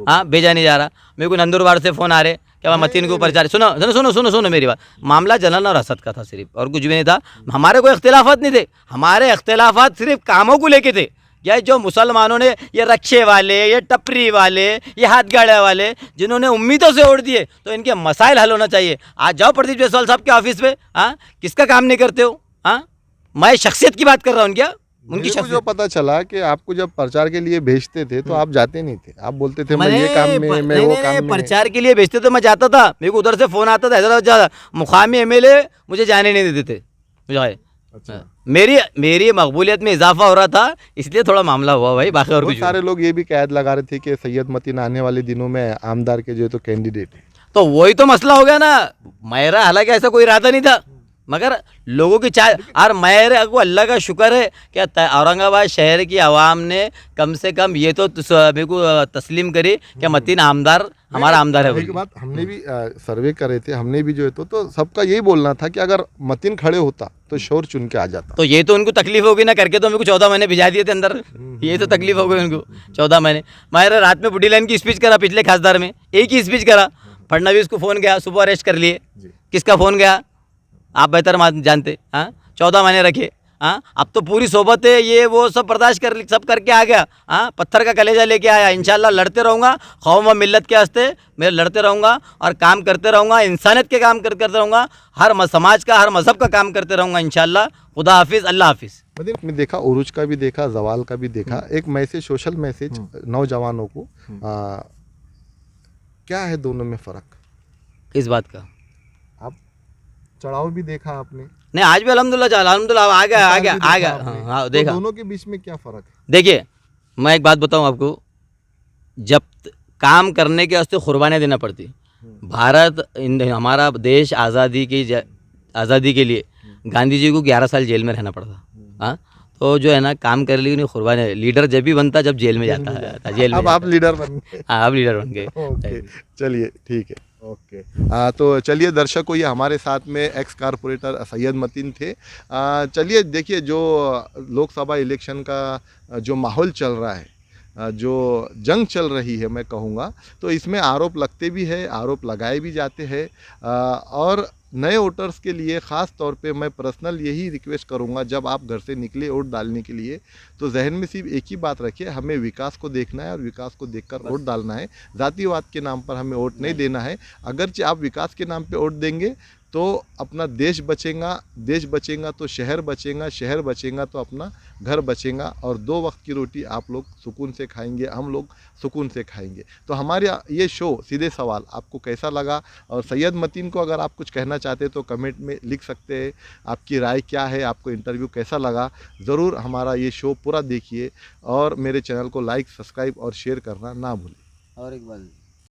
हाँ, भेजा नहीं जा रहा। मेरे को नंदुरबार से फ़ोन आ रहे कि मैं मतीन को प्रचार, सुनो मेरी बात। मामला जलन और हसद का था सिर्फ, और कुछ भी नहीं था। हमारे कोई इख्तिलाफात नहीं थे, हमारे इख्तिलाफात सिर्फ कामों को लेके थे। या जो मुसलमानों ने, ये रक्षे वाले, ये टपरी वाले, ये हाथ गाड़े वाले, जिन्होंने उम्मीदों से वोट दिए, तो इनके मसाइल हल होना चाहिए। आज जाओ प्रदीप जायसवाल साहब के ऑफिस पे, हाँ, किसका काम नहीं करते हो? हाँ, मैं शख्सियत की बात कर रहा हूँ। क्या उनकी शख्सियत? जो पता चला कि आपको जब प्रचार के लिए भेजते थे तो आप जाते नहीं थे, आप बोलते थे मैं ये काम में, मैं वो काम में। प्रचार के लिए भेजते तो मैं जाता था, मेरे को उधर से फ़ोन आता था, हैदराबाद मुकामी MLA मुझे जाने नहीं देते थे। मुझे अच्छा, मेरी मकबूलियत में इजाफा हो रहा था, इसलिए थोड़ा मामला हुआ भाई, बाकी और कुछ। सारे लोग ये भी कैद लगा रहे थे कि सैयद मतीन आने वाले दिनों में आमदार के जो है तो कैंडिडेट है। तो वही तो मसला हो गया ना। मेरा हालांकि ऐसा कोई इरादा नहीं था, मगर लोगों की चाह, और मेरे को अल्लाह का शुक्र है कि औरंगाबाद शहर की आवाम ने कम से कम ये तो मेरे को तस्लीम करी कि मतीन आमदार हमारा आमदार है। एक बात हमने भी सर्वे करे थे, हमने भी जो है तो सबका यही बोलना था कि अगर मतीन खड़े होता तो शोर चुन के आ जाता। तो ये तो उनको तकलीफ होगी ना, करके तो मेरे को 14 महीने भिजा दिए थे अंदर। ये तो तकलीफ हो गई उनको 14 महीने। मैंने रात में बुढ़ी लाइन की स्पीच करा, पिछले खासदार में एक ही स्पीच करा। फडणवीस को फ़ोन गया, सुबह अरेस्ट कर लिए। किसका फ़ोन गया आप बेहतर जानते। हाँ, 14 महीने रखे। हाँ, अब तो पूरी सोबत है, ये वो सब बर्दाश्त सब करके आ गया। हाँ, पत्थर का कलेजा लेके आया। इंशाल्लाह लड़ते रहूँगा, कौम व मिल्लत के वास्ते मैं लड़ते रहूँगा और काम करते रहूँगा, इंसानियत के काम करते रहूँगा, हर समाज का, हर मज़हब का काम करते रहूँगा इंशाल्लाह। खुदा हाफिज़, अल्लाह हाफिज़। मैंने देखा, उरूज का भी देखा, जवाल का भी देखा, एक मैसेज, सोशल मैसेज नौजवानों को, क्या है दोनों में फ़र्क? किस बात का? आप चढ़ाव भी देखा आपने? नहीं, आज भी अल्हम्दुलिल्लाह आ गया। हाँ, देखा। दोनों के बीच में क्या फ़र्क है? देखिए, मैं एक बात बताऊं आपको, जब काम करने के वास्ते कुर्बानियाँ देना पड़ती। भारत, हमारा देश आज़ादी के लिए गांधी जी को 11 साल जेल में रहना पड़ता। हाँ, तो जो है ना, काम कर ली कुर्बानी। लीडर जब भी बनता जब जेल में जाता है, जेल में। अब आप लीडर बन गए। हाँ, आप लीडर बन गए। ओके, चलिए ठीक है। ओके, तो चलिए दर्शकों, ये हमारे साथ में एक्स कारपोरेटर सैयद मतीन थे। चलिए देखिए, जो लोकसभा इलेक्शन का जो माहौल चल रहा है, जो जंग चल रही है मैं कहूँगा, तो इसमें आरोप लगते भी है, आरोप लगाए भी जाते हैं। और नए वोटर्स के लिए ख़ास तौर पे मैं पर्सनल यही रिक्वेस्ट करूंगा, जब आप घर से निकले वोट डालने के लिए, तो जहन में सिर्फ एक ही बात रखिए, हमें विकास को देखना है और विकास को देखकर वोट डालना है। जातिवाद के नाम पर हमें वोट नहीं देना है। अगरचे आप विकास के नाम पे वोट देंगे तो अपना देश बचेगा तो शहर बचेगा, शहर बचेगा तो अपना घर बचेगा, और 2 वक्त की रोटी आप लोग सुकून से खाएंगे, हम लोग सुकून से खाएंगे। तो हमारे ये शो सीधे सवाल आपको कैसा लगा, और सैयद मतीन को अगर आप कुछ कहना चाहते हैं तो कमेंट में लिख सकते हैं। आपकी राय क्या है, आपको इंटरव्यू कैसा लगा, ज़रूर हमारा ये शो पूरा देखिए, और मेरे चैनल को लाइक, सब्सक्राइब और शेयर करना ना भूलें। और एक बार